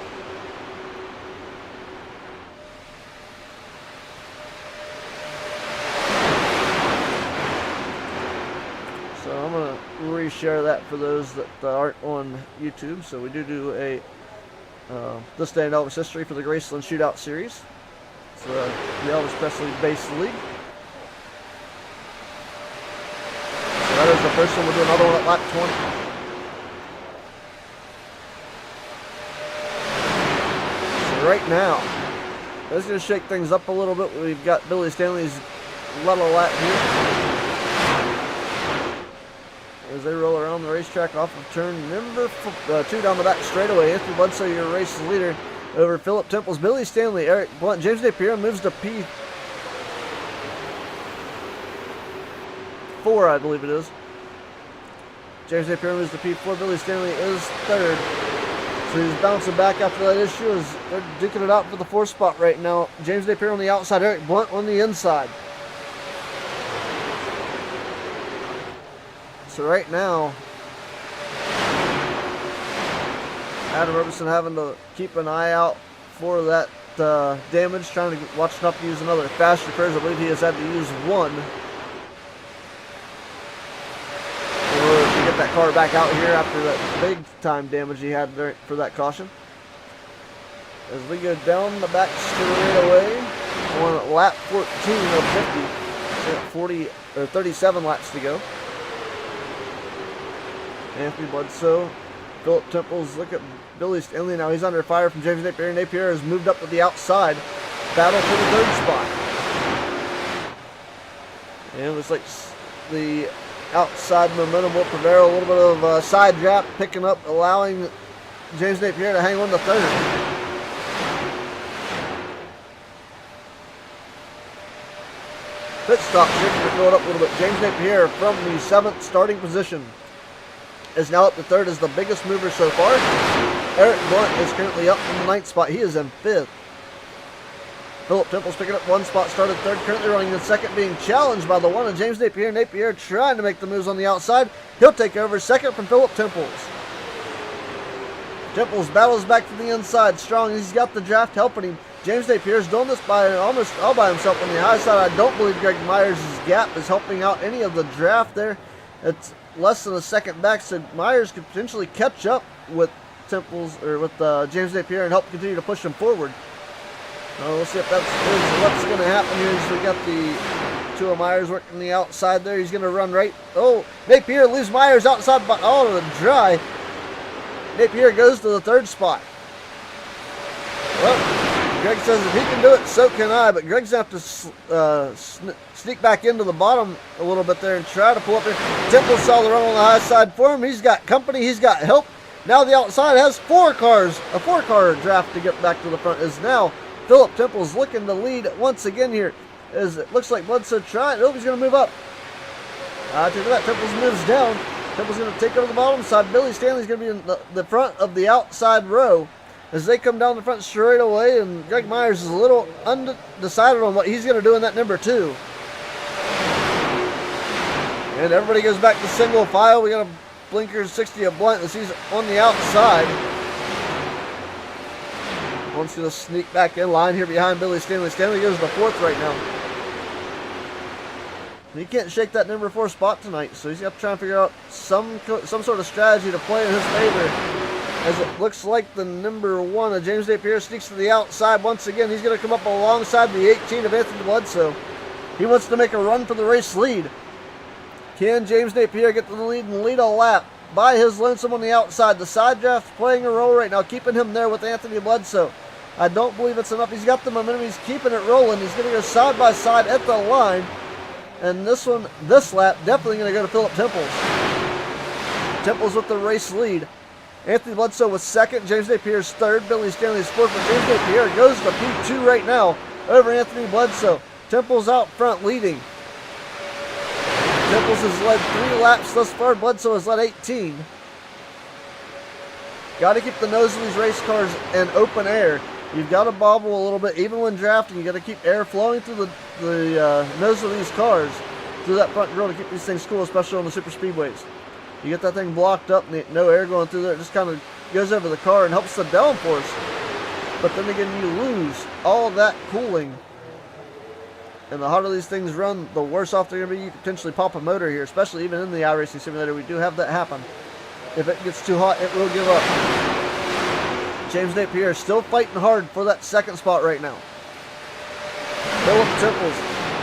[SPEAKER 2] So I'm going to reshare that for those that aren't on YouTube. So we do a this day in Elvis history for the gRaceland Shootout Series. It's the Elvis Presley base league. So that is the first one. We'll do another one at lap 20. right now. That's going to shake things up a little bit. We've got Billy Stanley's level lap here. As they roll around the racetrack off of turn number 2 down the back straightaway. Anthony Bledsoe, your race leader, over Philip Temples. Billy Stanley, Eric Blunt, James Napier moves to P4, I believe it is. James Napier moves to P4. Billy Stanley is 3rd. So he's bouncing back after that issue as they're duking it out for the 4th spot right now. James Napier on the outside, Eric Blunt on the inside. So right now, Adam Robertson having to keep an eye out for that damage, trying to watch not to use another fast repairs. I believe he has had to use one in order to get that car back out here after that big time damage he had there for that caution. As we go down the back straightaway on lap 14 of 50, 37 laps to go. Anthony Bledsoe, Philip Temples, look at Billy Stanley now. He's under fire from James Napier. Napier has moved up to the outside. Battle for the 3rd spot. And it looks like the outside momentum will prevail. A little bit of side draft picking up, allowing James Napier to hang on to 3rd. Pit stop here to throw it up a little bit. James Napier from the 7th starting position is now up to 3rd as the biggest mover so far. Eric Blunt is currently up in the 9th spot. He is in 5th. Philip Temples picking up 1 spot, started 3rd, currently running in 2nd, being challenged by the 1 of James Napier. Napier trying to make the moves on the outside. He'll take over 2nd from Philip Temples. Temples battles back to the inside, strong. He's got the draft helping him. James Napier's doing this by almost all by himself on the high side. I don't believe Greg Myers' gap is helping out any of the draft there. It's less than a second back, so Myers could potentially catch up with Temples or with James Napier and help continue to push him forward. We'll see if that's what's going to happen here. As we got the 2 of Myers working the outside there. He's going to run right. Oh, Napier leaves Myers outside, but all to the dry. Napier goes to the 3rd spot. Well, Greg says if he can do it, so can I. But Greg's going to have to sneak back into the bottom a little bit there and try to pull up there. Temple saw the run on the high side for him. He's got company. He's got help. Now the outside has 4 cars. A 4-car draft to get back to the front is now Philip Temples looking to lead once again here. As it looks like Bledsoe trying. Oh, he's going to move up. To that, Temples moves down. Temple's going to take over the bottom side. Billy Stanley's going to be in the front of the outside row as they come down the front straight away, and Greg Myers is a little undecided on what he's going to do in that number 2. And everybody goes back to single file. We got a blinker 60 of Blunt as he's on the outside. Blunt's going to sneak back in line here behind Billy Stanley. Stanley goes to 4th right now. He can't shake that number 4 spot tonight, so he's got to try and figure out some sort of strategy to play in his favor. As it looks like the number 1 of James Napier sneaks to the outside once again. He's going to come up alongside the 18 of Anthony Bledsoe. He wants to make a run for the race lead. Can James Napier get to the lead and lead a lap by his lonesome on the outside? The side draft playing a role right now, keeping him there with Anthony Bledsoe. I don't believe it's enough. He's got the momentum. He's keeping it rolling. He's going to go side by side at the line. And this lap, definitely going to go to Philip Temples. Temples with the race lead. Anthony Bledsoe was 2nd. James Napier's 3rd. Billy Stanley's 4th. But James Napier goes to P2 right now over Anthony Bledsoe. Temples out front leading. Temples has led 3 laps thus far. Bledsoe has led 18. Got to keep the nose of these race cars in open air. You've got to bobble a little bit. Even when drafting, you got to keep air flowing through the nose of these cars, through that front grill to keep these things cool, especially on the super speedways. You get that thing blocked up and no air going through there. It just kind of goes over the car and helps the downforce. But then again, you lose all that cooling. And the hotter these things run, the worse off they're going to be. You could potentially pop a motor here, especially even in the iRacing simulator. We do have that happen. If it gets too hot, it will give up. James Napier still fighting hard for that 2nd spot right now. Philip Temples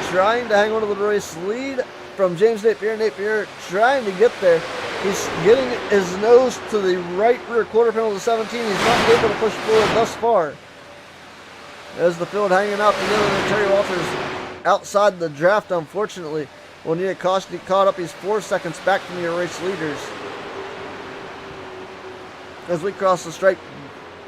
[SPEAKER 2] trying to hang on to the race lead from James Napier. Napier trying to get there. He's getting his nose to the right rear quarter panel of the 17. He's not able to push forward thus far. There's the field hanging out together, and Terry Walters outside the draft, unfortunately. Will need a caution. He caught up. He's 4 seconds back from your race leaders. As we cross the stripe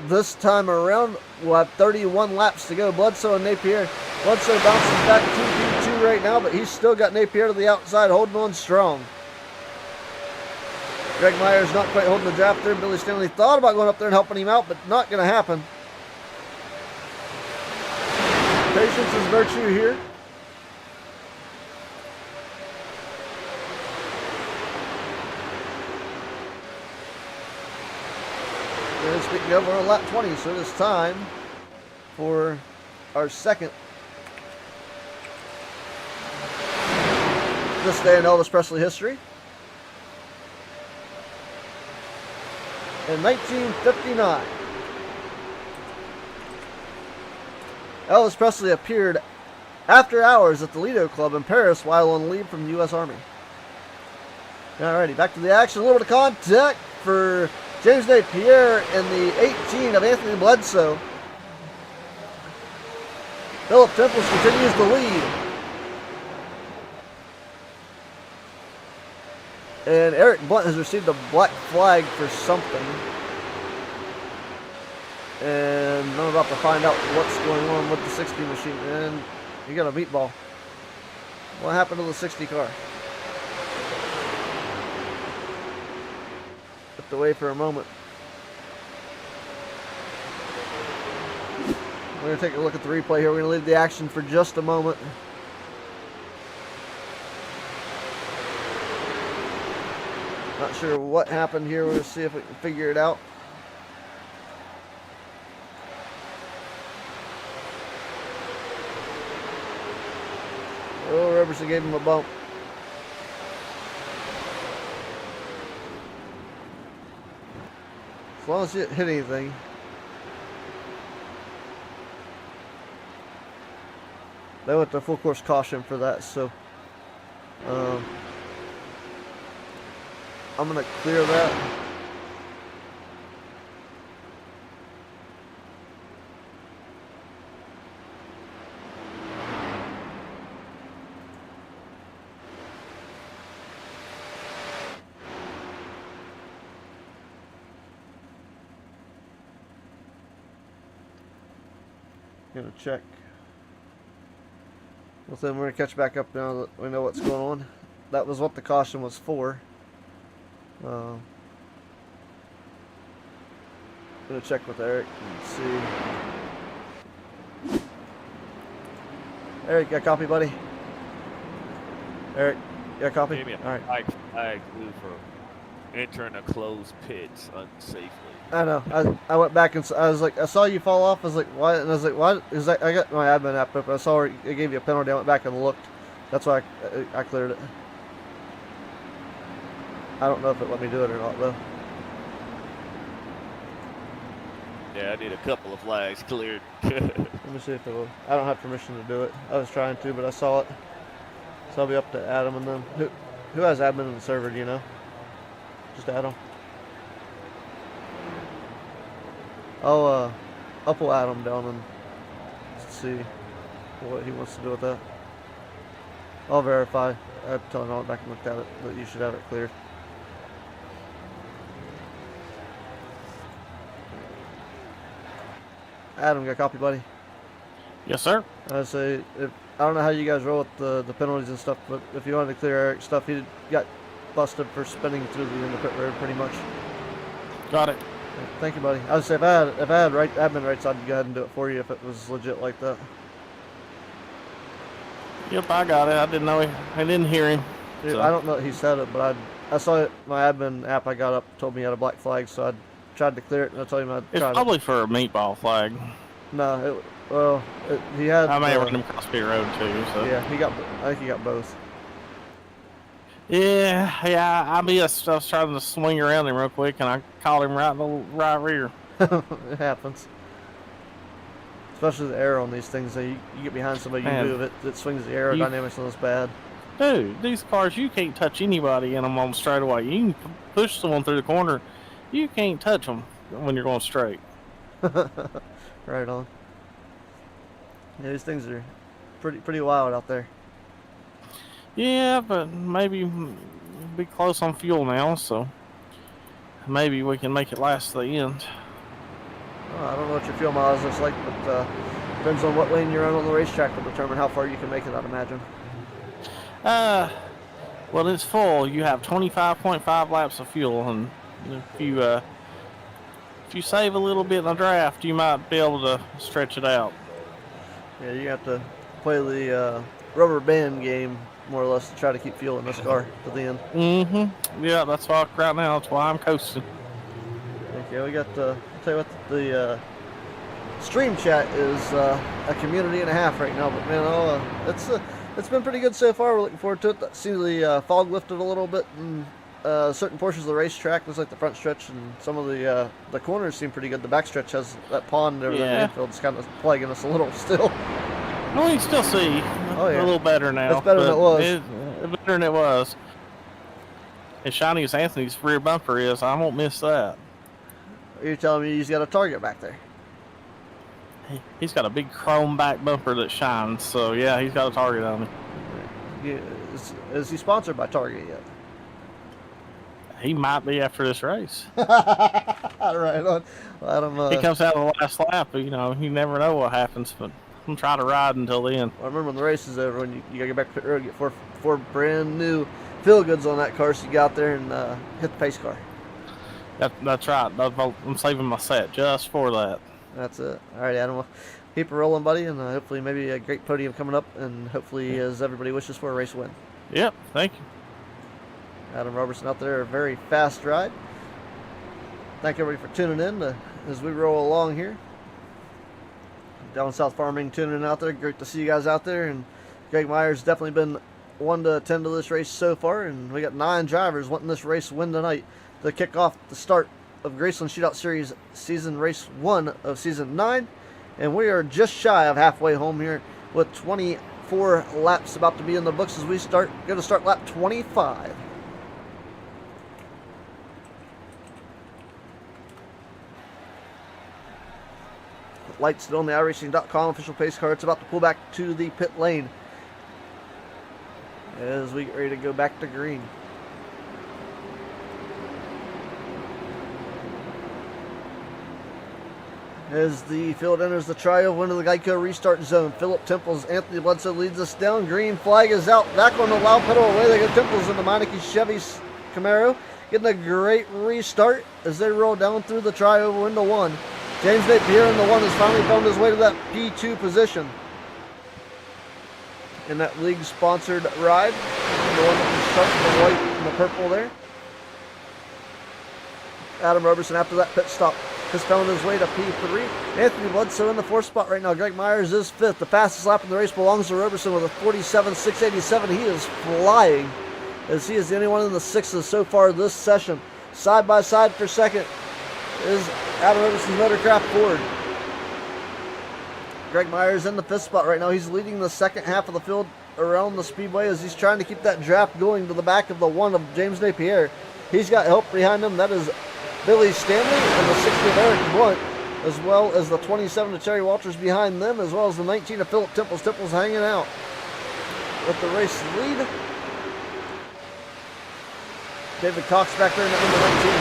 [SPEAKER 2] this time around, we'll have 31 laps to go. Bledsoe and Napier. Bledsoe bounces back 2P2 right now, but he's still got Napier to the outside, holding on strong. Greg Myers not quite holding the draft there. Billy Stanley thought about going up there and helping him out, but not going to happen. Patience is virtue here. And speaking of, we're on lap 20, so it is time for our second this day in Elvis Presley history. In 1959, Elvis Presley appeared after hours at the Lido Club in Paris while on leave from the U.S. Army. Alrighty, back to the action. A little bit of contact for James Napier in the 18 of Anthony Bledsoe. Philip Temples continues to lead. And Eric Blunt has received a black flag for something. And I'm about to find out what's going on with the 60 machine. And you got a meatball. What happened to the 60 car? Stepped away for a moment. We're going to take a look at the replay here. We're going to leave the action for just a moment. Not sure what happened here. We'll see if we can figure it out. Oh, Robertson gave him a bump. As long as he didn't hit anything. They went to full course caution for that, so I'm going to clear that. Going to check. Well, then we're going to catch back up now that we know what's going on. That was what the caution was for. I'm going to check with Eric and see. Eric, got a copy, buddy? Eric, got a copy?
[SPEAKER 4] All right. I agree for entering a closed pit unsafely.
[SPEAKER 2] I know. I went back and I was like, I saw you fall off. I was like, why? And I was like, why? Is that? I got my admin app up. I saw it gave you a penalty. I went back and looked. That's why I cleared it. I don't know if it let me do it or not, though.
[SPEAKER 4] Yeah, I need a couple of flags cleared.
[SPEAKER 2] Let me see if it will. I don't have permission to do it. I was trying to, but I saw it. So I'll be up to Adam and them. Who has admin on the server, do you know? Just Adam? I'll pull Adam down and see what he wants to do with that. I'll verify. I tell him I went back and looked at it, but you should have it cleared. Adam, got a copy, buddy?
[SPEAKER 5] Yes, sir.
[SPEAKER 2] I say, I don't know how you guys roll with the penalties and stuff, but if you wanted to clear Eric's stuff, he got busted for spinning through the end of pit road, pretty much.
[SPEAKER 5] Got it.
[SPEAKER 2] Thank you, buddy. I would say if I had admin rights, I'd go ahead and do it for you if it was legit like that.
[SPEAKER 5] Yep, I got it. I didn't know I didn't hear him.
[SPEAKER 2] Dude,
[SPEAKER 5] So.
[SPEAKER 2] I don't know that he said it, but I saw it. My admin app I got up told me he had a black flag, so I tried to clear it, and I told him I'd
[SPEAKER 5] It's
[SPEAKER 2] try
[SPEAKER 5] probably for a meatball flag.
[SPEAKER 2] No, he had.
[SPEAKER 5] I may have run him across the road too. So.
[SPEAKER 2] Yeah, I think he got both.
[SPEAKER 5] Yeah. I was trying to swing around him real quick, and I caught him right in the right rear.
[SPEAKER 2] It happens. Especially the air on these things. You get behind somebody, you
[SPEAKER 5] Man,
[SPEAKER 2] move it, it swings the aerodynamics on this bad.
[SPEAKER 5] Dude, these cars, you can't touch anybody in them on the straightaway. You can push someone through the corner. You can't touch them when you're going straight.
[SPEAKER 2] Right on. Yeah, these things are pretty wild out there.
[SPEAKER 5] Yeah, but maybe be close on fuel now, so maybe we can make it last to the end.
[SPEAKER 2] Well, I don't know what your fuel mileage looks like, but depends on what lane you're on the racetrack to determine how far you can make it, I'd imagine.
[SPEAKER 5] Well, it's full. You have 25.5 laps of fuel, and if you save a little bit in the draft, you might be able to stretch it out.
[SPEAKER 2] Yeah, you have to play the rubber band game, more or less, to try to keep fuel in this car to the end.
[SPEAKER 5] Mm-hmm. Yeah, that's why right now. That's why I'm coasting.
[SPEAKER 2] Okay, we got, I'll tell you what, the stream chat is a community and a half right now, but man, it's been pretty good so far. We're looking forward to it. See the fog lifted a little bit in certain portions of the racetrack. Looks like the front stretch and some of the corners seem pretty good. The back stretch has that pond over there in the infield. It's kind of plaguing us a little still.
[SPEAKER 5] Well, you can still see a little better now.
[SPEAKER 2] It's better than it was.
[SPEAKER 5] Better than it was. As shiny as Anthony's rear bumper is, I won't miss that.
[SPEAKER 2] You're telling me he's got a Target back there?
[SPEAKER 5] He's got a big chrome back bumper that shines, so yeah, he's got a Target on him.
[SPEAKER 2] Is he sponsored by Target yet?
[SPEAKER 5] He might be after this race.
[SPEAKER 2] Right on. Well,
[SPEAKER 5] he comes out of the last lap, you never know what happens, but I'm going to try to ride until then.
[SPEAKER 2] I remember when the race is over, when you got to get back to pit road, get four brand new feel goods on that car, so you get out there and hit the pace car.
[SPEAKER 5] That's right. I'm saving my set just for that.
[SPEAKER 2] That's it. All right, Adam. Well, keep it rolling, buddy, and hopefully maybe a great podium coming up, and hopefully, as everybody wishes for, a race win.
[SPEAKER 5] Yep, thank you.
[SPEAKER 2] Adam Robertson out there, a very fast ride. Thank everybody for tuning in as we roll along here. Down South Farming tuning in out there. Great to see you guys out there, and Greg Myers definitely been one to attend to this race so far, and we got 9 drivers wanting this race win tonight to kick off the start of GRaceland Shootout Series Season Race 1 of Season 9. And we are just shy of halfway home here with 24 laps about to be in the books as we go to start lap 25. Lights on the iRacing.com official pace car. It's about to pull back to the pit lane as we get ready to go back to green. As the field enters the tri-oval into the Geico restart zone, Philip Temples, Anthony Bledsoe leads us down. Green flag is out. Back on the loud pedal. Away they go. Temples in the Meineke Chevy Camaro. Getting a great restart as they roll down through the tri-oval into 1. James Napier in the 1 has finally found his way to that P2 position in that league-sponsored ride. The one that can start the white and the purple there. Adam Robertson, after that pit stop, has found his way to P3. Anthony Bledsoe in the 4th spot right now. Greg Myers is 5th. The fastest lap in the race belongs to Robertson with a 47.687. He is flying as he is the only one in the 6s so far this session. Side by side for second is Adam Robertson's Motorcraft Ford. Greg Myers in the 5th spot right now. He's leading the second half of the field around the Speedway as he's trying to keep that draft going to the back of the 1 of James Napier. He's got help behind him. That is Billy Stanley and the 60 of Eric Blunt, as well as the 27 of Terry Walters behind them, as well as the 19 of Philip Temples. Temples hanging out with the race lead. David Cox back there in the number 19.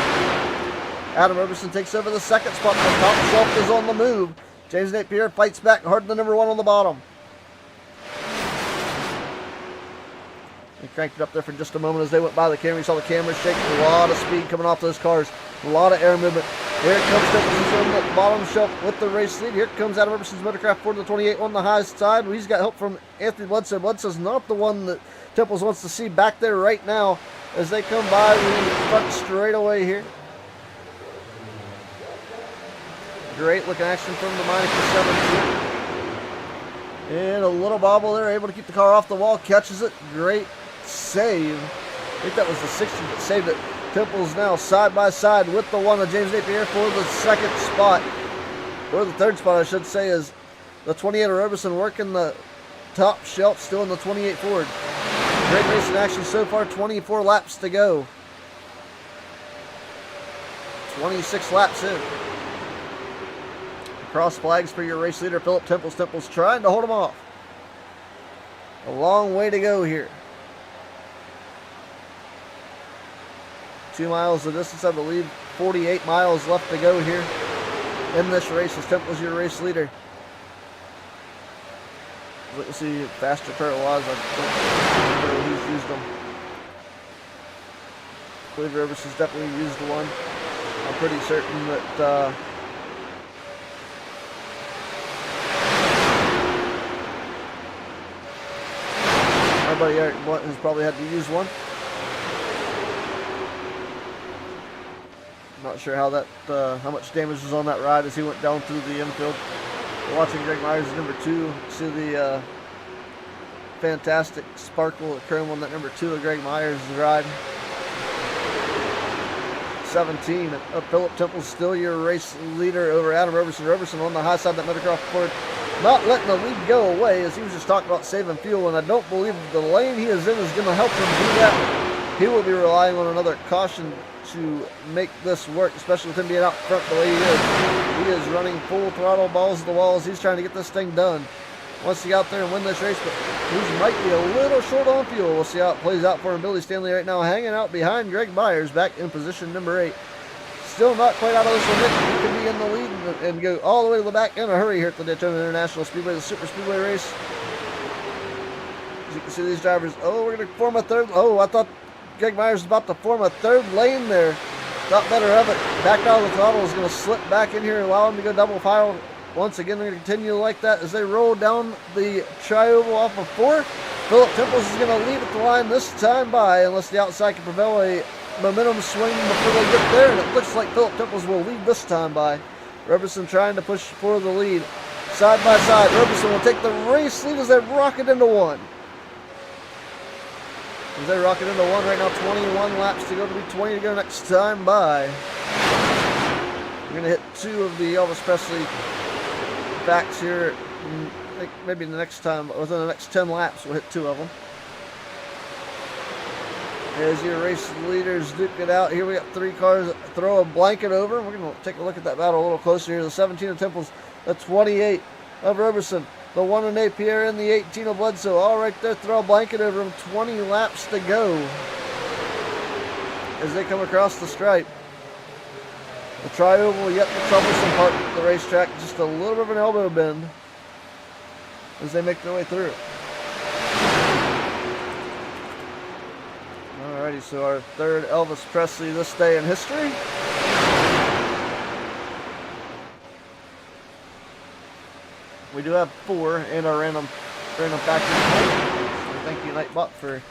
[SPEAKER 2] Adam Robertson takes over the 2nd spot. The top shelf is on the move. James Napier fights back hard to the number 1 on the bottom. They cranked it up there for just a moment as they went by the camera. You saw the camera shake. A lot of speed coming off those cars. A lot of air movement. Here comes Templeton on the bottom shelf with the race lead. Here comes Adam Robertson's Motorcraft Ford, the 28 on the highest side. He's got help from Anthony Bledsoe. Bledsoe's not the one that Temples wants to see back there right now as they come by the front straightaway here. Great looking action from the Meineke 17. And a little bobble there, able to keep the car off the wall, catches it. Great save. I think that was the 60 that saved it. Temples now side by side with the 1 of James Napier for the 2nd spot. Or the 3rd spot, I should say, is the 28 of Robertson working the top shelf, still in the 28 Ford. Great racing action so far, 24 laps to go. 26 laps in. Cross flags for your race leader, Philip Temples. Temples trying to hold him off. A long way to go here. 2 miles of distance, I believe. 48 miles left to go here in this race as Temples your race leader. Let's see faster parallels. I don't know who's used them. I believe Roberson's definitely used one. I'm pretty certain that our buddy Eric Blunt has probably had to use one. Not sure how that how much damage was on that ride as he went down through the infield. We're watching Greg Myers at number 2. See the fantastic sparkle of chrome on that number 2 of Greg Myers' ride. 17. Philip Temple's still your race leader over Adam Roberson. Roberson on the high side of that motocross board, not letting the lead go away as he was just talking about saving fuel, and I don't believe the lane he is in is going to help him do that. He will be relying on another caution to make this work, especially with him being out front the way he is. He is running full throttle, balls to the walls. He's trying to get this thing done. Wants to get out there and win this race, but he might be a little short on fuel. We'll see how it plays out for him. Billy Stanley right now hanging out behind Greg Myers, back in position number 8. Still not quite out of this one yet. He could be in the lead and go all the way to the back in a hurry here at the Daytona International Speedway, the Super Speedway race. As you can see, these drivers, oh, we're going to form a third. Oh, I thought Greg Myers was about to form a third lane there. Thought better of it. Back out of the throttle, is going to slip back in here and allow him to go double file. Once again, they're going to continue like that as they roll down the tri-oval off of 4. Philip Temples is going to lead at the line this time by, unless the outside can prevail a momentum swing before they get there, and it looks like Philip Temples will lead this time by. Roberson trying to push for the lead. Side by side, Roberson will take the race lead as they rocket into 1. As they rocket into 1 right now, 21 laps to go, to be 20 to go next time by. We're going to hit 2 of the Elvis Presley facts here. I think maybe the next time, within the next 10 laps, we'll hit 2 of them. As your race leaders duke it out, here we got 3 cars that throw a blanket over. We're going to take a look at that battle a little closer here. The 17 of Temples, the 28 of Roberson, the 1 of Napier, and the 18 of Bledsoe. All right there, throw a blanket over them. 20 laps to go as they come across the stripe. The tri-oval, yet the troublesome part of the racetrack, just a little bit of an elbow bend as they make their way through. Alrighty, so our third Elvis Presley this day in history. We do have 4 in our random factor tonight. So thank you, Nightbot, for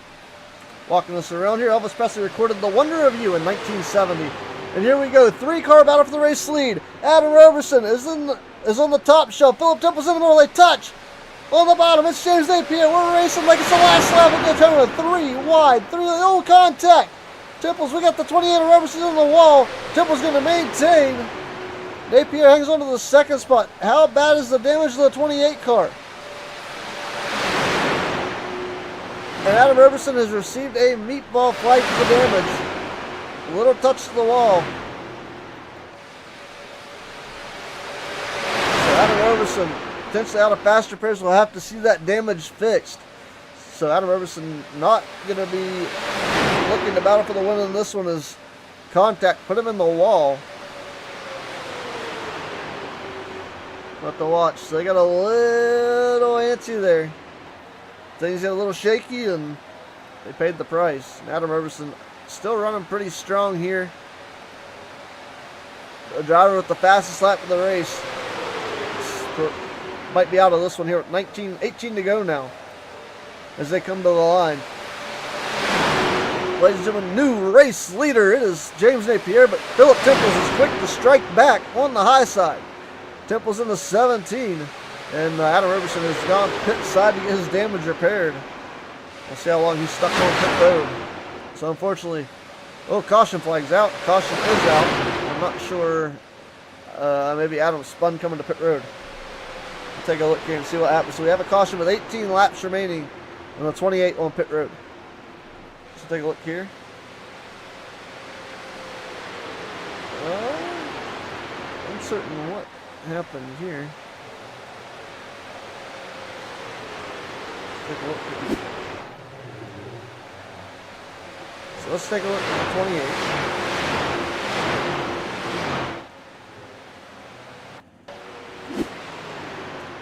[SPEAKER 2] walking us around here. Elvis Presley recorded The Wonder of You in 1970. And here we go, 3-car battle for the race lead. Adam Roberson is on the top shelf. Philip Temple's in the middle, they touch. On the bottom, it's James Napier. We're racing like it's the last lap of Daytona. 3 wide, 3 old contact. Temples, we got the 28 of Roberson on the wall. Temple's going to maintain. Napier hangs on to the 2nd spot. How bad is the damage to the 28 car? And Adam Roberson has received a meatball flag for the damage. A little touch to the wall. So Adam Roberson, potentially out of faster pairs, will have to see that damage fixed. So Adam Roberson not going to be looking to battle for the win in this one as contact put him in the wall. What to watch. So they got a little antsy there. Things get a little shaky and they paid the price. And Adam Roberson still running pretty strong here. A driver with the fastest lap of the race might be out of this one here with 18 to go now as they come to the line. Ladies and gentlemen, new race leader. It is James Napier, but Philip Temples is quick to strike back on the high side. Temples in the 17, and Adam Roberson has gone pit side to get his damage repaired. We'll see how long he's stuck on pit road. So unfortunately, caution flag's out. Caution is out. I'm not sure. Maybe Adam spun coming to pit road. We'll take a look here and see what happens. So we have a caution with 18 laps remaining on the 28 on pit road. So take a look here. Uncertain what happened here. Take a look. So let's take a look at the 28.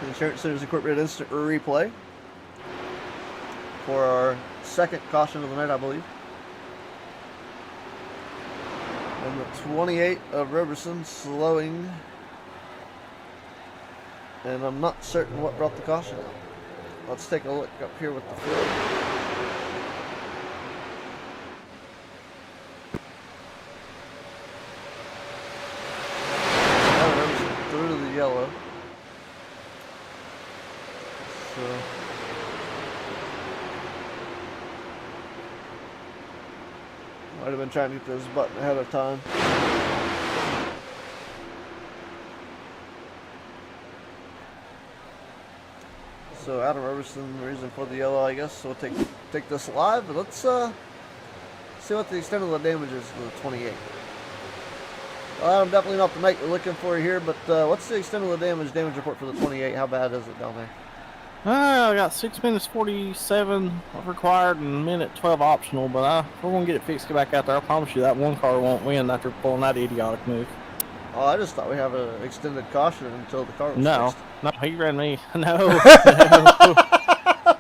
[SPEAKER 2] The Insurance Center's incorporated instant replay for our second caution of the night, I believe. And the 28 of Roberson slowing. And I'm not certain what brought the caution out. Let's take a look up here with the field. Roberson through the yellow. So might have been trying to get this button ahead of time. So Adam Roberson, the reason for the yellow, I guess. So we'll take this live, but let's see what the extent of the damage is to the 28. Well, Adam, definitely not the night we're looking for here, but what's the extent of the damage report for the 28? How bad is it down there?
[SPEAKER 5] I got 6 minutes 47 required and minute 12 optional, but we're gonna get it fixed. Get back out there. I promise you that one car won't win after pulling that idiotic move.
[SPEAKER 2] Oh, I just thought we have an extended caution until the car was fixed.
[SPEAKER 5] No, he ran me. No,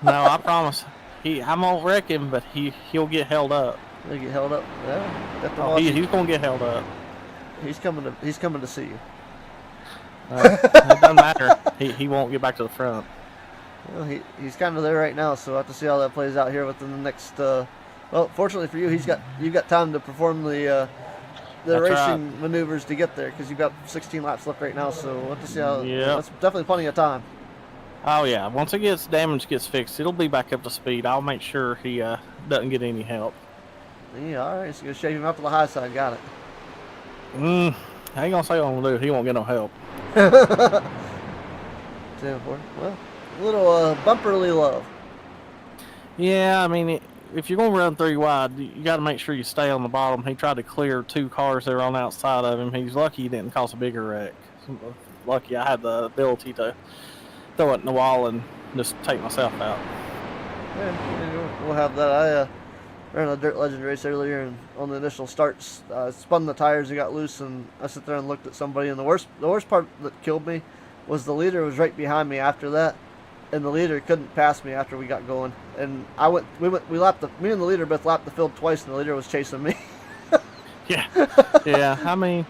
[SPEAKER 5] no, I promise. I won't wreck him, but he'll get held up.
[SPEAKER 2] He'll get held up. Yeah,
[SPEAKER 5] he's gonna get held up.
[SPEAKER 2] He's coming to see you.
[SPEAKER 5] It doesn't matter. He won't get back to the front.
[SPEAKER 2] Well, he's kind of there right now, so we'll have to see how that plays out here within the next. Well, fortunately for you, you've got time to perform the racing maneuvers to get there, because you've got 16 laps left right now. So we'll have to see how.
[SPEAKER 5] Yeah,
[SPEAKER 2] that's definitely plenty of time.
[SPEAKER 5] Oh yeah, once damage gets fixed, it'll be back up to speed. I'll make sure he doesn't get any help.
[SPEAKER 2] Yeah, all right. So you're gonna shave him up to the high side. Got it.
[SPEAKER 5] I ain't gonna say what I'm gonna do. He won't get no help.
[SPEAKER 2] 10-4. Well, a little bumperly love.
[SPEAKER 5] Yeah, I mean, if you're gonna run 3 wide, you got to make sure you stay on the bottom. He tried to clear 2 cars that were on the outside of him. He's lucky he didn't cause a bigger wreck. Lucky I had the ability to throw it in the wall and just take myself out.
[SPEAKER 2] Yeah, we'll have that. I ran a Dirt Legend race earlier, and on the initial starts, spun the tires and got loose, and I sit there and looked at somebody, and the worst part that killed me was the leader was right behind me after that, and the leader couldn't pass me after we got going, and me and the leader both lapped the field twice, and the leader was chasing me.
[SPEAKER 5] Yeah. I mean,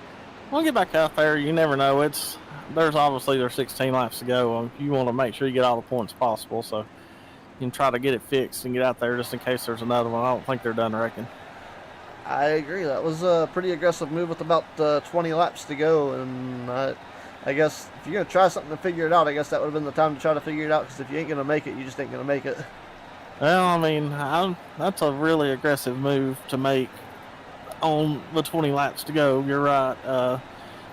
[SPEAKER 5] we'll get back out there. You never know. There's 16 laps to go. You want to make sure you get all the points possible, so you can try to get it fixed and get out there just in case there's another one. I don't think they're done wrecking.
[SPEAKER 2] I agree. That was a pretty aggressive move with about 20 laps to go, and I guess if you're going to try something to figure it out, I guess that would have been the time to try to figure it out, because if you ain't going to make it, you just ain't going to make it.
[SPEAKER 5] Well, I mean, that's a really aggressive move to make on the 20 laps to go. You're right,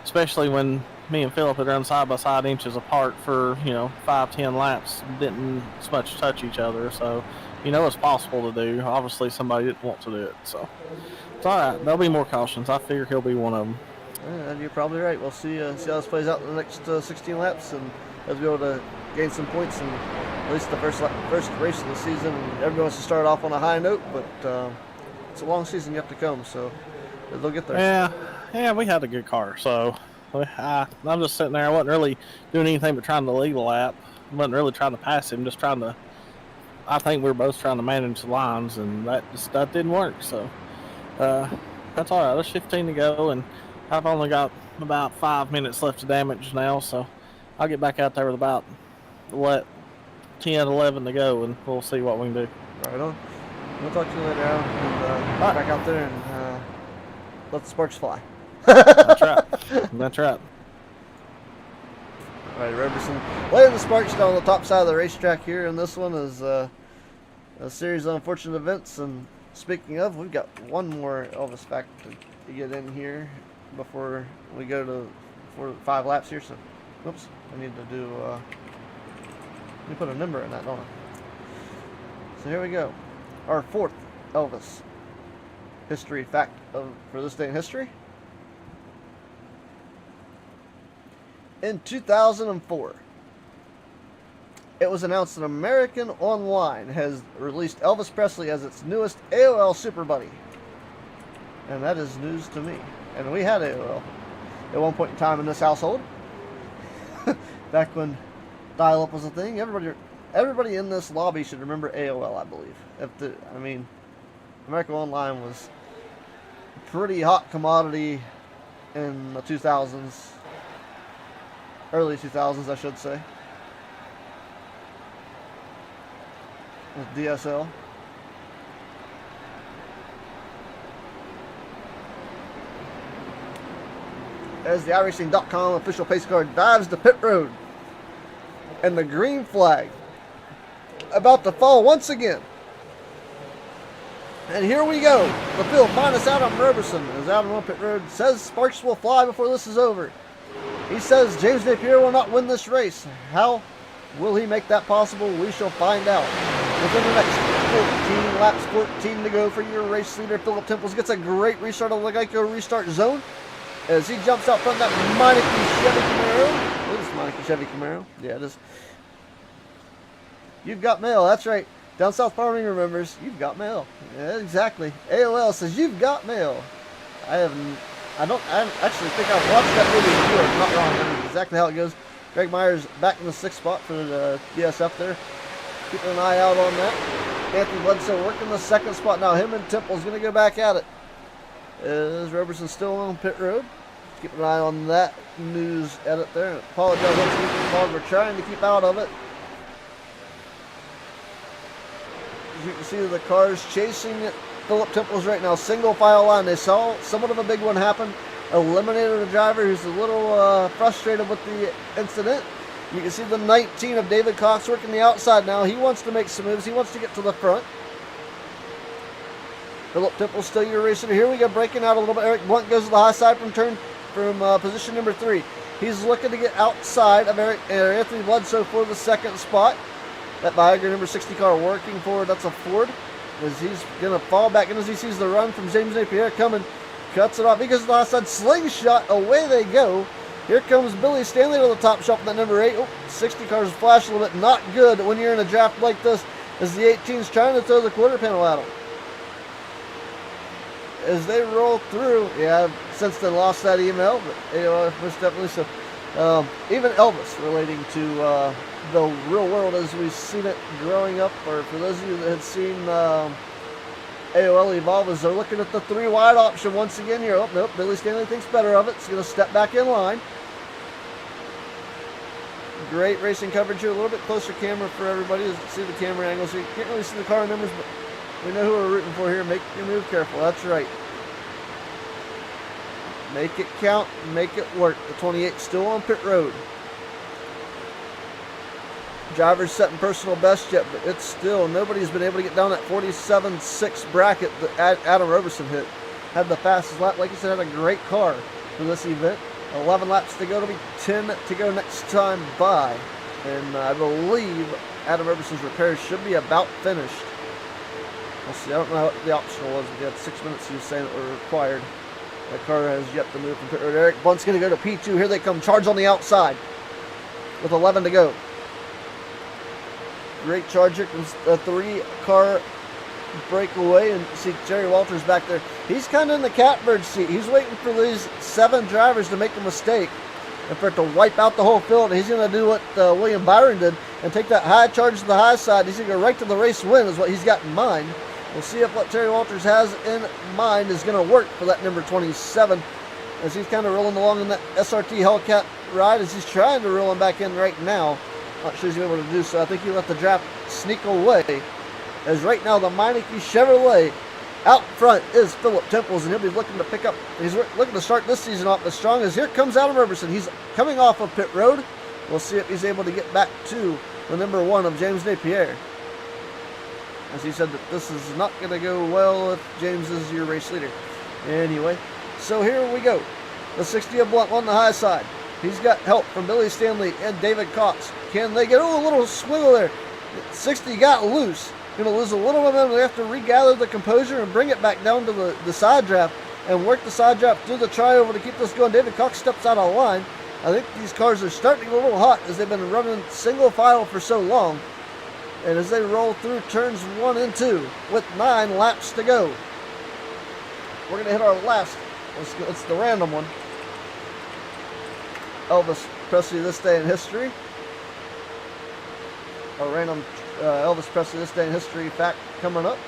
[SPEAKER 5] especially when me and Philip had run side by side inches apart for 5-10 laps, didn't so much touch each other, so it's possible to do. Obviously somebody didn't want to do it, so it's all right. There'll be more cautions. I figure he'll be one of them.
[SPEAKER 2] You're probably right. We'll see how this plays out in the next 16 laps, and he'll be able to gain some points in at least the first race of the season. And everyone wants to start off on a high note, but it's a long season yet to come, so they'll get there.
[SPEAKER 5] Yeah, we had a good car, so I'm just sitting there. I wasn't really doing anything but trying to lead a lap. I wasn't really trying to pass him, just trying to. I think we were both trying to manage the lines, and that didn't work. So that's all right. There's 15 to go, and I've only got about 5 minutes left of damage now, so I'll get back out there with about 10, 11 to go, and we'll see what we can do.
[SPEAKER 2] Right on. We'll talk to you later, Alan, and get back out there and let the sparks fly.
[SPEAKER 5] That's right. That's right.
[SPEAKER 2] All right, Roberson laying the sparks down on the top side of the racetrack here, and this one is a series of unfortunate events. And speaking of, we've got one more Elvis fact to get in here before we go for 5 laps here. So, whoops, I need to do. Let me put a number in that, don't I? So here we go. Our 4th Elvis history fact for this day in history. In 2004, it was announced that American Online has released Elvis Presley as its newest AOL Super Buddy. And that is news to me. And we had AOL at one point in time in this household. Back when dial-up was a thing. Everybody in this lobby should remember AOL, I believe. American Online was a pretty hot commodity in the 2000s. Early 2000s, I should say. With DSL. As the iRacing.com official pace car dives to pit road. And the green flag about to fall once again. And here we go. The field minus Adam Roberson. As Adam on pit road says sparks will fly before this is over. He says James Napier will not win this race. How will he make that possible? We shall find out. Within the next 14 laps, 14 to go for your race leader. Philip Temples gets a great restart of the Geico restart zone as he jumps out front of that Meineke Chevy Camaro. It is Meineke Chevy Camaro. Yeah, it is. You've got mail. That's right. Down South Farming remembers. You've got mail. Yeah, exactly. AOL says you've got mail. I actually think I've watched that movie before. I'm not wrong. That's exactly how it goes. Greg Myers back in the 6th spot for the DSF there. Keeping an eye out on that. Anthony Bledsoe working the 2nd spot now. Him and Temple's going to go back at it. Is Roberson still on pit road? Keeping an eye on that news edit there. Apologize once again for the fog. We're trying to keep out of it. As you can see, the cars chasing Philip Temples right now. Single file line. They saw somewhat of a big one happen. Eliminated a driver who's a little frustrated with the incident. You can see the 19 of David Cox working the outside now. He wants to make some moves. He wants to get to the front. Philip Temples still your racer. Here we go, breaking out a little bit. Eric Blunt goes to the high side from position number 3. He's looking to get outside of Anthony Bledsoe for the 2nd spot. That Viagra number 60 car working forward. That's a Ford. As he's going to fall back in as he sees the run from James Napier coming. Cuts it off. He goes to the high side. Slingshot. Away they go. Here comes Billy Stanley to the top shelf in that number 8. Oh, 60 cars flash a little bit. Not good when you're in a draft like this as the 18's trying to throw the quarter panel at him. As they roll through, yeah, I've since then lost that email, but most definitely so. Even Elvis relating to the real world as we've seen it growing up, or for those of you that had seen AOL evolve, as they're looking at the 3 wide option once again here. Oh, nope, Billy Stanley thinks better of it. He's going to step back in line. Great racing coverage here. A little bit closer camera for everybody to see the camera angle, so you can't really see the car numbers, but we know who we're rooting for here. Make your move careful. That's right. Make it count. Make it work. The 28 still on pit road. Drivers setting personal best yet, but it's still, nobody's been able to get down that 47.6 bracket that Adam Roberson hit. Had the fastest lap. Like I said, had a great car for this event. 11 laps to go. It'll be 10 to go next time by. And I believe Adam Roberson's repairs should be about finished. We'll see. I don't know what the optional was, but he had 6 minutes he was saying that were required. That car has yet to move from pit road. Eric Blunt's going to go to P2. Here they come. Charge on the outside with 11 to go. Great charge. Here comes a 3-car breakaway, and see Jerry Walters back there. He's kind of in the catbird seat. He's waiting for these 7 drivers to make a mistake and for it to wipe out the whole field. He's going to do what William Byron did and take that high charge to the high side. He's going to go right to the race win is what he's got in mind. We'll see if what Terry Walters has in mind is going to work for that number 27 as he's kind of rolling along in that SRT Hellcat ride as he's trying to roll him back in right now. Not sure he's able to do so. I think he let the draft sneak away. As right now the Meineke Chevrolet out front is Philip Temples, and he'll be looking to pick up. He's looking to start this season off as strong as here comes Adam Roberson. He's coming off of pit road. We'll see if he's able to get back to the number 1 of James Napier. As he said that this is not going to go well if James is your race leader. Anyway, so here we go. The 60 of Blunt on the high side. He's got help from Billy Stanley and David Cox. Can they get a little swiggle there? 60 got loose. Going to lose a little momentum. They have to regather the composure and bring it back down to the side draft and work the side draft through the trioval to keep this going. David Cox steps out of line. I think these cars are starting to get a little hot as they've been running single file for so long. And as they roll through turns 1 and 2 with 9 laps to go. We're going to hit our last. It's the random one. Elvis Presley This Day in History. A random Elvis Presley This Day in History fact coming up.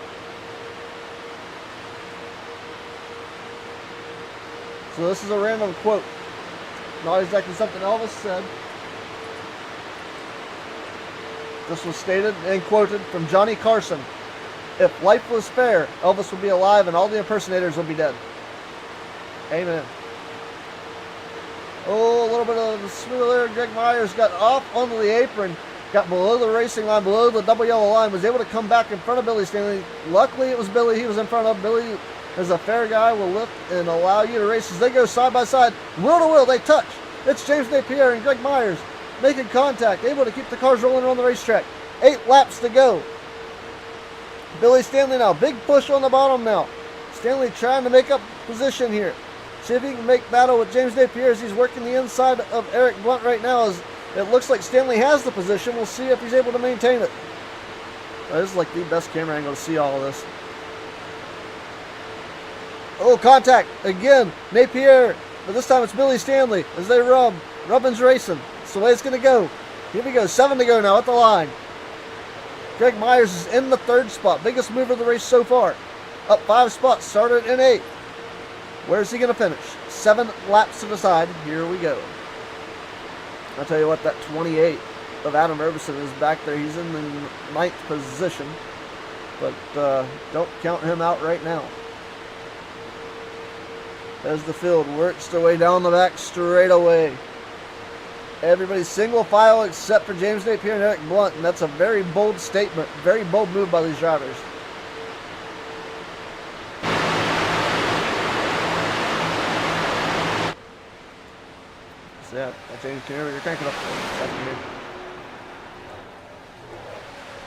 [SPEAKER 2] So this is a random quote. Not exactly something Elvis said. This was stated and quoted from Johnny Carson. If life was fair, Elvis would be alive and all the impersonators would be dead. Amen. Oh, a little bit of the smooth there. Greg Myers got off onto the apron, got below the racing line, below the double yellow line, was able to come back in front of Billy Stanley. Luckily, it was Billy he was in front of. Billy, as a fair guy, will lift and allow you to race as they go side by side. Wheel to wheel, they touch. It's James Napier and Greg Myers making contact, able to keep the cars rolling on the racetrack. 8 laps to go. Billy Stanley now, big push on the bottom now. Stanley trying to make up position here. See if he can make battle with James Napier as he's working the inside of Eric Blunt right now. As it looks like Stanley has the position. We'll see if he's able to maintain it. This is like the best camera angle to see all of this. Oh, contact again. Napier, but this time it's Billy Stanley as they rub. Rubbin's racing. That's the way it's going to go. Here we go. 7 to go now at the line. Greg Myers is in the 3rd spot. Biggest move of the race so far. Up 5 spots. Started in 8. Where's he going to finish? 7 laps to the side. Here we go. I'll tell you what, that 28 of Adam Roberson is back there. He's in the 9th position. But don't count him out right now. As the field works their way down the back straightaway. Everybody's single file except for James Napier and Eric Blunt. And that's a very bold statement. Very bold move by these drivers. Yeah, I changed the camera. You're cranking up. I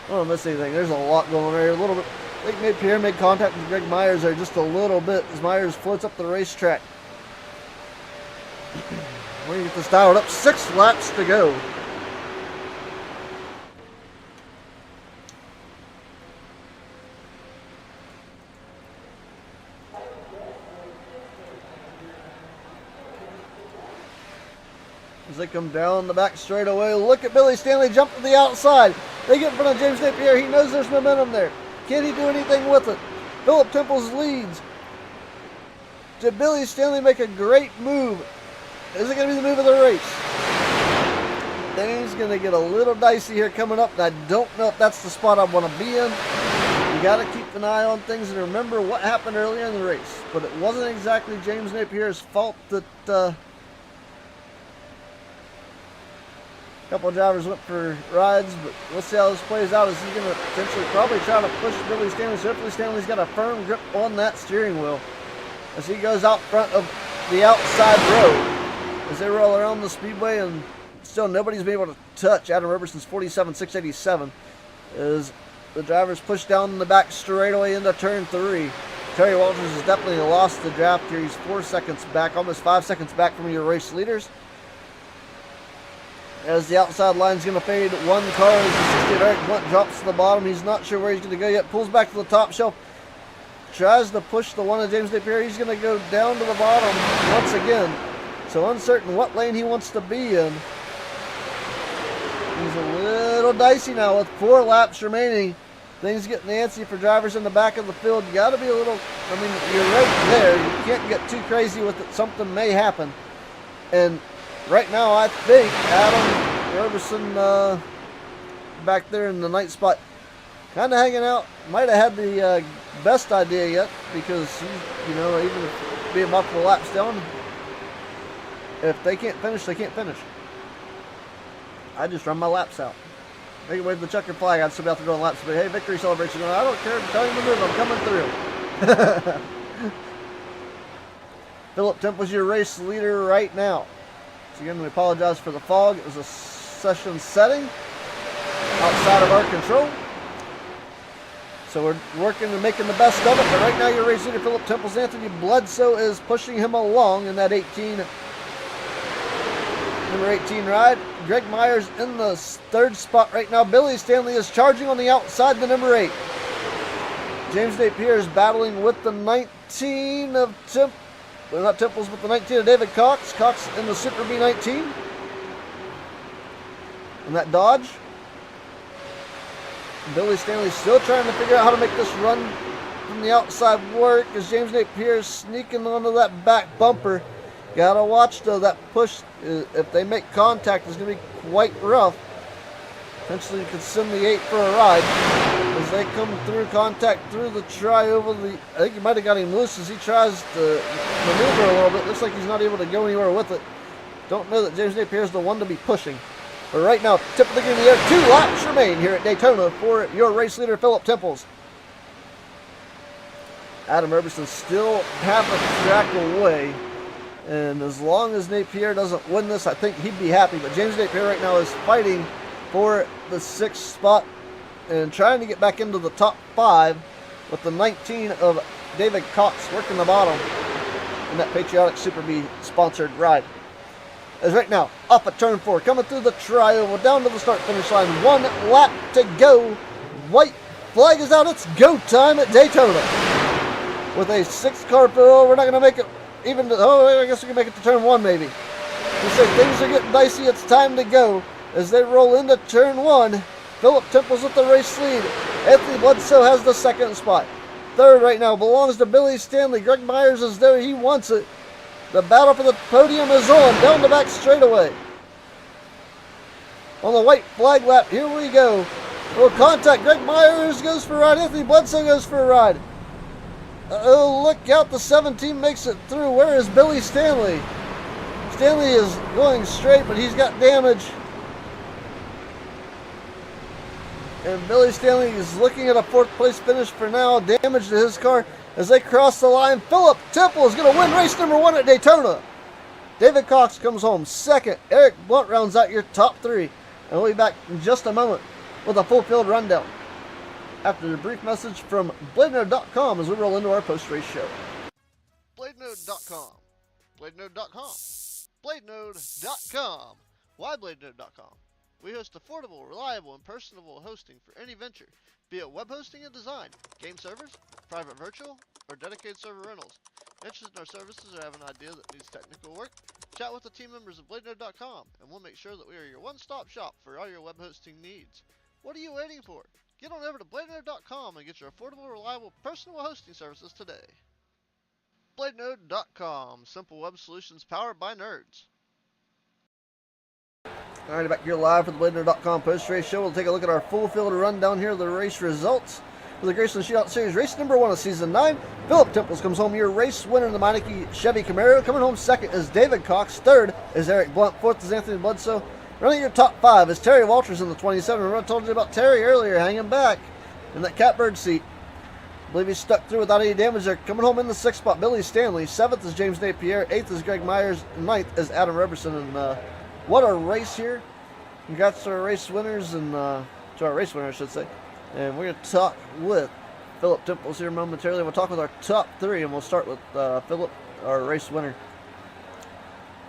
[SPEAKER 2] don't want to miss anything. There's a lot going on here. A little bit. I think Napier made contact with Greg Myers there just a little bit as Myers floats up the racetrack. We're going to get this dialed up. 6 laps to go. As they come down the back straightaway, look at Billy Stanley jump to the outside. They get in front of James Napier. He knows there's momentum there. Can he do anything with it? Philip Temples leads. Did Billy Stanley make a great move? Is it going to be the move of the race? Things going to get a little dicey here coming up, and I don't know if that's the spot I want to be in. You got to keep an eye on things and remember what happened earlier in the race. But it wasn't exactly James Napier's fault that a couple of drivers went for rides, but we'll see how this plays out. Is he going to potentially probably try to push Billy Stanley? So hopefully Stanley's got a firm grip on that steering wheel as he goes out front of the outside row. As they roll around the speedway, and still nobody's been able to touch Adam Roberson's 47.687 as the drivers push down the back straightaway into turn 3. Terry Walters has definitely lost the draft here. He's 4 seconds back, almost 5 seconds back from your race leaders. As the outside line's going to fade, one car as the 68 Eric Blunt drops to the bottom. He's not sure where he's going to go yet. Pulls back to the top shelf. Tries to push the one of James Napier. He's going to go down to the bottom once again. So uncertain what lane he wants to be in. He's a little dicey now with 4 laps remaining. Things getting antsy for drivers in the back of the field. You got to be a little, I mean, you're right there. You can't get too crazy with it. Something may happen. And right now, I think Adam Roberson back there in the 9th spot, kind of hanging out. Might have had the best idea yet because, you know, even if being multiple laps down, if they can't finish, they can't finish. I just run my laps out. Make it wave the checkered flag. I'd still be out there doing laps, but hey, victory celebration. I don't care. Tell him to move. I'm coming through. Philip Temple's your race leader right now. So again, we apologize for the fog. It was a session setting outside of our control. So we're working and making the best of it. But right now, your race leader, Philip Temples. Anthony Bledsoe is pushing him along in that 18 number 18 ride. Greg Myers in the third spot right now. Billy Stanley is charging on the outside, the number 8. James Napier is battling with the 19 of not Temples, but the 19 of David Cox. Cox in the Super B19. And that Dodge. Billy Stanley still trying to figure out how to make this run from the outside work as James Napier is sneaking onto that back bumper. Gotta watch though, that push, if they make contact, is going to be quite rough. Potentially you could send the 8 for a ride as they come through contact through the try over the, I think he might have got him loose as he tries to maneuver a little bit. Looks like he's not able to go anywhere with it. Don't know that James Napier is the one to be pushing. But right now, tip of the gear in the air, 2 laps remain here at Daytona for your race leader, Philip Temples. Adam Roberson still half a track away. And as long as Napier doesn't win this, I think he'd be happy. But James Napier right now is fighting for the 6th spot and trying to get back into the top 5 with the 19 of David Cox working the bottom in that Patriotic Super B sponsored ride. As right now, off at turn 4, coming through the tri-oval, down to the start-finish line. 1 lap to go. White flag is out. It's go time at Daytona. With a 6-car fill, we're not going to make it even to, I guess we can make it to turn 1 maybe. We say things are getting dicey. It's time to go. As they roll into turn 1, Philip Temples with the race lead. Anthony Bledsoe has the 2nd spot. 3rd right now belongs to Billy Stanley. Greg Myers is there. He wants it. The battle for the podium is on. Down the back straightaway. On the white flag lap, here we go. Little contact. Greg Myers goes for a ride. Anthony Bledsoe goes for a ride. Oh, look out. The 17 makes it through. Where is Billy Stanley? Stanley is going straight, but he's got damage. And Billy Stanley is looking at a 4th place finish for now. Damage to his car as they cross the line. Philip Temple is going to win race number 1 at Daytona. David Cox comes home 2nd. Eric Blunt rounds out your top 3. And we'll be back in just a moment with a full field rundown after a brief message from BladeNode.com as we roll into our post-race show. BladeNode.com. BladeNode.com. BladeNode.com. Why BladeNode.com? We host affordable, reliable, and personable hosting for any venture, be it web hosting and design, game servers, private virtual, or dedicated server rentals. Interested in our services or have an idea that needs technical work? Chat with the team members of BladeNode.com, and we'll make sure that we are your one-stop shop for all your web hosting needs. What are you waiting for? Get on over to BladeNode.com and get your affordable, reliable, personal hosting services today. BladeNode.com, simple web solutions powered by nerds. Alright, back here live for the BladeNode.com post-race show. We'll take a look at our full field rundown here of the race results for the GRaceland Shootout Series race number 1 of season 9. Philip Temples comes home your race winner in the Meineke Chevy Camaro. Coming home 2nd is David Cox. 3rd is Eric Blunt. 4th is Anthony Bledsoe. Running your top 5 is Terry Walters in the 27. I told you about Terry earlier, hanging back in that catbird seat. I believe he stuck through without any damage there. Coming home in the 6th spot, Billy Stanley. 7th is James Napier. 8th is Greg Myers. 9th is Adam Roberson. And what a race here. Congrats to our race winners and to our race winner, I should say. And we're going to talk with Philip Temples here momentarily. We'll talk with our top 3, and we'll start with Philip, our race winner.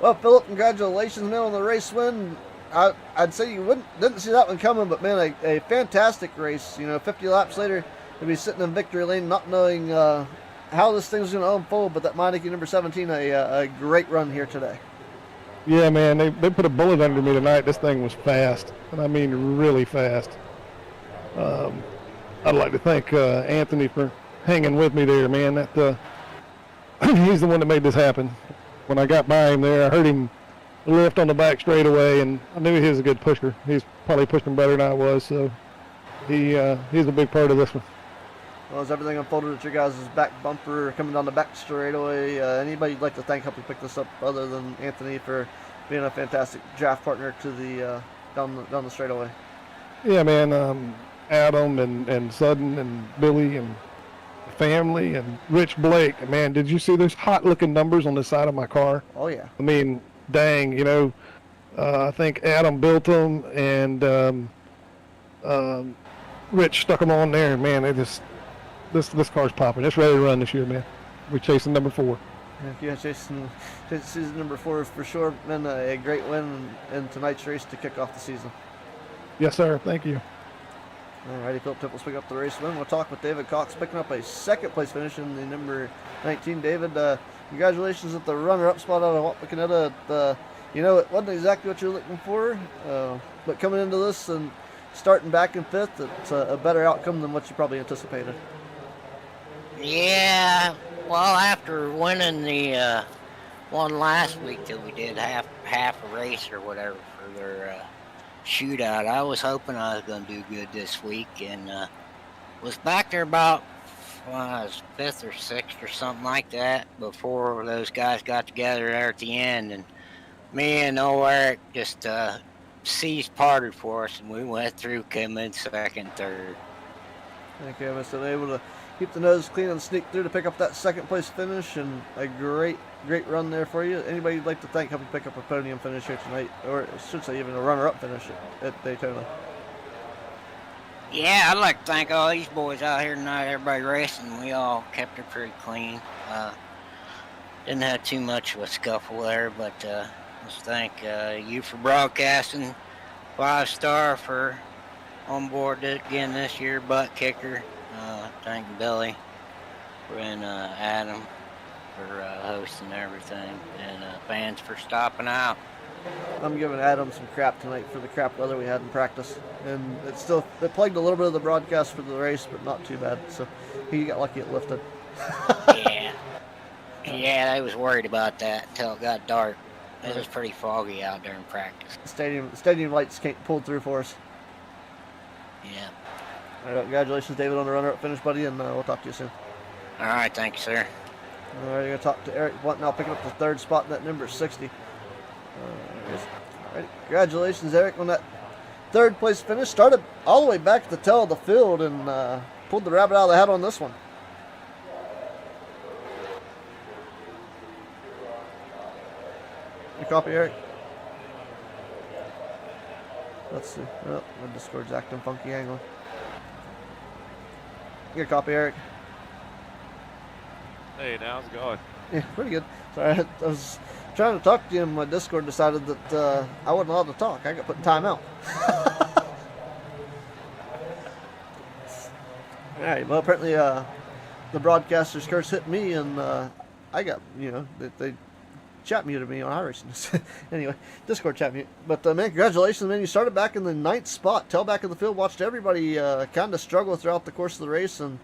[SPEAKER 2] Well, Philip, congratulations, man, on the race win. I'd say you didn't see that one coming, but man, a fantastic race. 50 laps later, you'll be sitting in victory lane, not knowing how this thing's going to unfold. But that Meineke number 17, a great run here today.
[SPEAKER 6] Yeah, man, they put a bullet under me tonight. This thing was fast, and I mean really fast. I'd like to thank Anthony for hanging with me there, man. He's the one that made this happen. When I got by him there, I heard him lift on the back straightaway, and I knew he was a good pusher. He's probably pushing better than I was, so he's a big part of this one.
[SPEAKER 2] Well, as everything unfolded at your guys' back bumper coming down the back straightaway, anybody you'd like to thank helping pick this up other than Anthony for being a fantastic draft partner to the down the straightaway?
[SPEAKER 6] Yeah, man, Adam and Sudden and Billy and family and Rich Blake. Man, did you see those hot-looking numbers on the side of my car?
[SPEAKER 2] Oh, yeah.
[SPEAKER 6] I mean, dang, I think Adam built them and Rich stuck them on there. Man, they just... This car's popping. It's ready to run this year, man. We're chasing number 4.
[SPEAKER 2] Yeah, Jason, season number 4 for sure. Been a great win in tonight's race to kick off the season.
[SPEAKER 6] Yes, sir. Thank you.
[SPEAKER 2] Alrighty, Philip Tipples pick up the race win. We'll talk with David Cox picking up a second place finish in the number 19. David, congratulations at the runner-up spot out of Wapakoneta. It wasn't exactly what you were looking for, but coming into this and starting back in 5th, it's a better outcome than what you probably anticipated.
[SPEAKER 7] Yeah, well, after winning the one last week that we did half a race or whatever for their shootout, I was hoping I was going to do good this week, and was back there about I was 5th or 6th or something like that before those guys got together there at the end, and me and old Eric just seas parted for us, and we went through, came in 2nd, 3rd.
[SPEAKER 2] Okay, I was able to keep the nose clean and sneak through to pick up that second place finish, and a great run there for you. Anybody you'd like to thank helping pick up a podium finish here tonight, or I should say even a runner-up finish at Daytona?
[SPEAKER 7] Yeah, I'd like to thank all these boys out here tonight, everybody racing. We all kept it pretty clean. Didn't have too much of a scuffle there, but let's thank you for broadcasting, 5-star for on board again this year, butt kicker. Thank Billy and Adam for hosting everything, and fans for stopping out.
[SPEAKER 2] I'm giving Adam some crap tonight for the crap weather we had in practice, and it plagued a little bit of the broadcast for the race, but not too bad. So he got lucky it lifted.
[SPEAKER 7] Yeah, I was worried about that until it got dark. It was pretty foggy out there in practice.
[SPEAKER 2] Stadium lights pulled through for us.
[SPEAKER 7] Yeah.
[SPEAKER 2] All right, congratulations, David, on the runner-up finish, buddy, and we'll talk to you soon.
[SPEAKER 7] All right, thank you, sir.
[SPEAKER 2] All right, going to talk to Eric Blunt now, picking up the 3rd spot in that number 60. All right, congratulations, Eric, on that 3rd place finish. Started all the way back at the tail of the field and pulled the rabbit out of the hat on this one. You copy, Eric? Let's see. Oh, my Discord's acting funky. Hang on. You copy, Eric?
[SPEAKER 4] Hey, now how's it going?
[SPEAKER 2] Yeah, pretty good. Sorry, I was trying to talk to you, and my Discord decided that I wasn't allowed to talk. I got put in timeout. All right. Well, apparently the broadcaster's curse hit me, and I got they chat muted me on iRacing. Anyway, Discord chat mute. But man, congratulations, man! You started back in the 9th spot, tail back of the field. Watched everybody kind of struggle throughout the course of the race, and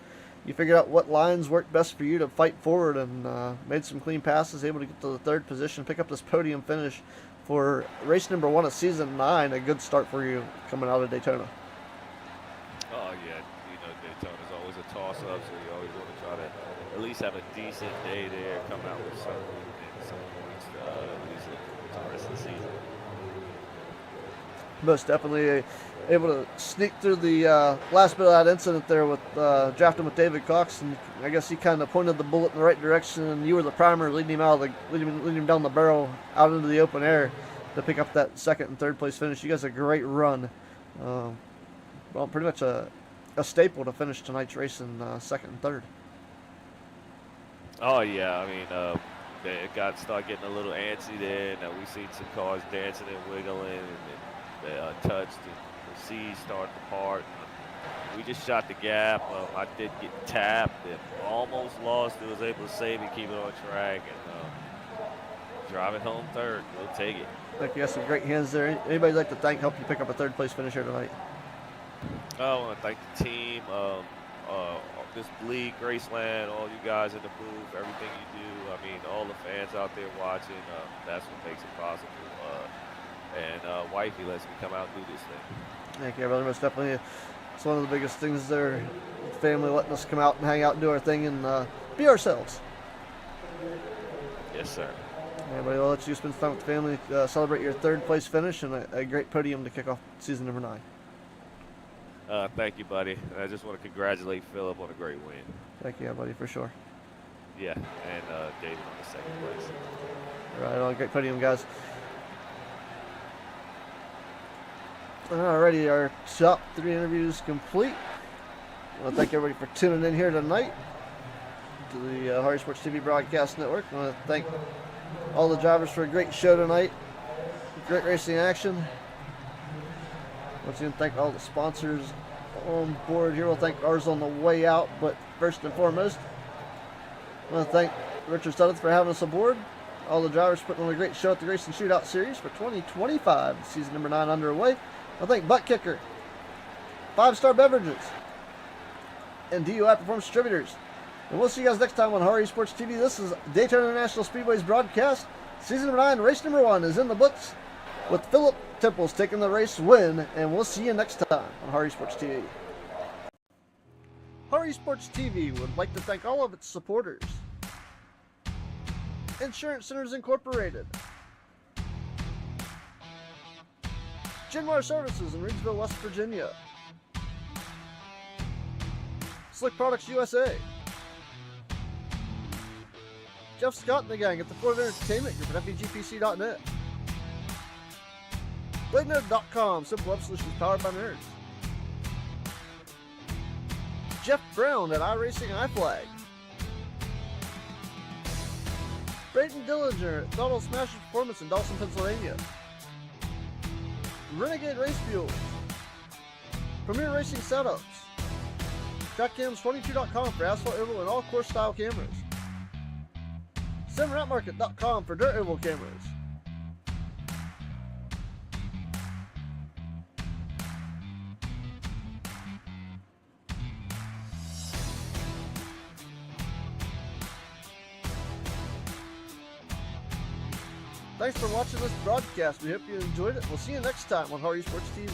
[SPEAKER 2] you figured out what lines worked best for you to fight forward, and made some clean passes, able to get to the 3rd position, pick up this podium finish for race number 1 of season 9. A good start for you coming out of Daytona.
[SPEAKER 4] Oh, yeah. Daytona's always a toss-up, so you always want to try to at least have a decent day there, come out with some points at least for the rest of the season.
[SPEAKER 2] Most definitely able to sneak through the last bit of that incident there with drafting with David Cox, and I guess he kind of pointed the bullet in the right direction, and you were the primer leading him down the barrel out into the open air to pick up that 2nd and 3rd place finish. You guys had a great run. Well, pretty much a staple to finish tonight's race in 2nd and 3rd.
[SPEAKER 4] Oh, yeah. I mean, it started getting a little antsy there, and we seen some cars dancing and wiggling, and they touched, and the seas started to part. We just shot the gap. I did get tapped and almost lost. I was able to save it, keep it on track, and drive it home 3rd. We'll take it.
[SPEAKER 2] I think you got some great hands there. Anybody like to thank, help you pick up a 3rd place finish here tonight?
[SPEAKER 4] I want to thank the team, this league, GRaceland, all you guys in the booth, everything you do. I mean, all the fans out there watching. That's what makes it possible. And wifey lets me come out and do this thing.
[SPEAKER 2] Thank you, brother. Most definitely. It's one of the biggest things there. Family letting us come out and hang out and do our thing and be ourselves.
[SPEAKER 4] Yes, sir.
[SPEAKER 2] Everybody, I'll let you spend time with the family, celebrate your 3rd place finish, and a great podium to kick off season number 9.
[SPEAKER 4] Thank you, buddy. I just want to congratulate Philip on a great win.
[SPEAKER 2] Thank you, buddy, for sure.
[SPEAKER 4] Yeah, and David on the 2nd place.
[SPEAKER 2] All right, all great podium, guys. Alrighty, our top 3 interviews complete. I want to thank everybody for tuning in here tonight. to the Hardy Sports TV Broadcast Network. I want to thank all the drivers for a great show tonight. Great racing action. Once again, thank all the sponsors on board here. We'll thank ours on the way out, but first and foremost, I want to thank Richard Suddeth for having us aboard. All the drivers putting on a great show at the GRaceland Shootout Series for 2025, season number 9 underway. I thank Butt Kicker, 5-Star Beverages, and DUI Performance Distributors. And we'll see you guys next time on Hardy Sports TV. This is Daytona International Speedway's broadcast. Season number 9, race number 1 is in the books, with Philip Temples taking the race win, and we'll see you next time on Hardy Sports TV. Hardy Sports TV would like to thank all of its supporters. Insurance Centers Incorporated, Genmar Services in Reedsville, West Virginia, Slick Products USA, Jeff Scott and the gang at the Florida Entertainment Group at FEGPC.net, BladeNerd.com, simple web solutions powered by nerds, Jeff Brown at iRacing iFlag, Brayden Dillinger at Throttle Smasher Performance in Dawson, Pennsylvania, Renegade Race Fuels, Premier Racing Setups, TrackCams22.com for asphalt oval and all course style cameras, SimRapMarket.com for dirt oval cameras, Thanks for watching this broadcast. We hope you enjoyed it. We'll see you next time on Hardy Sports TV.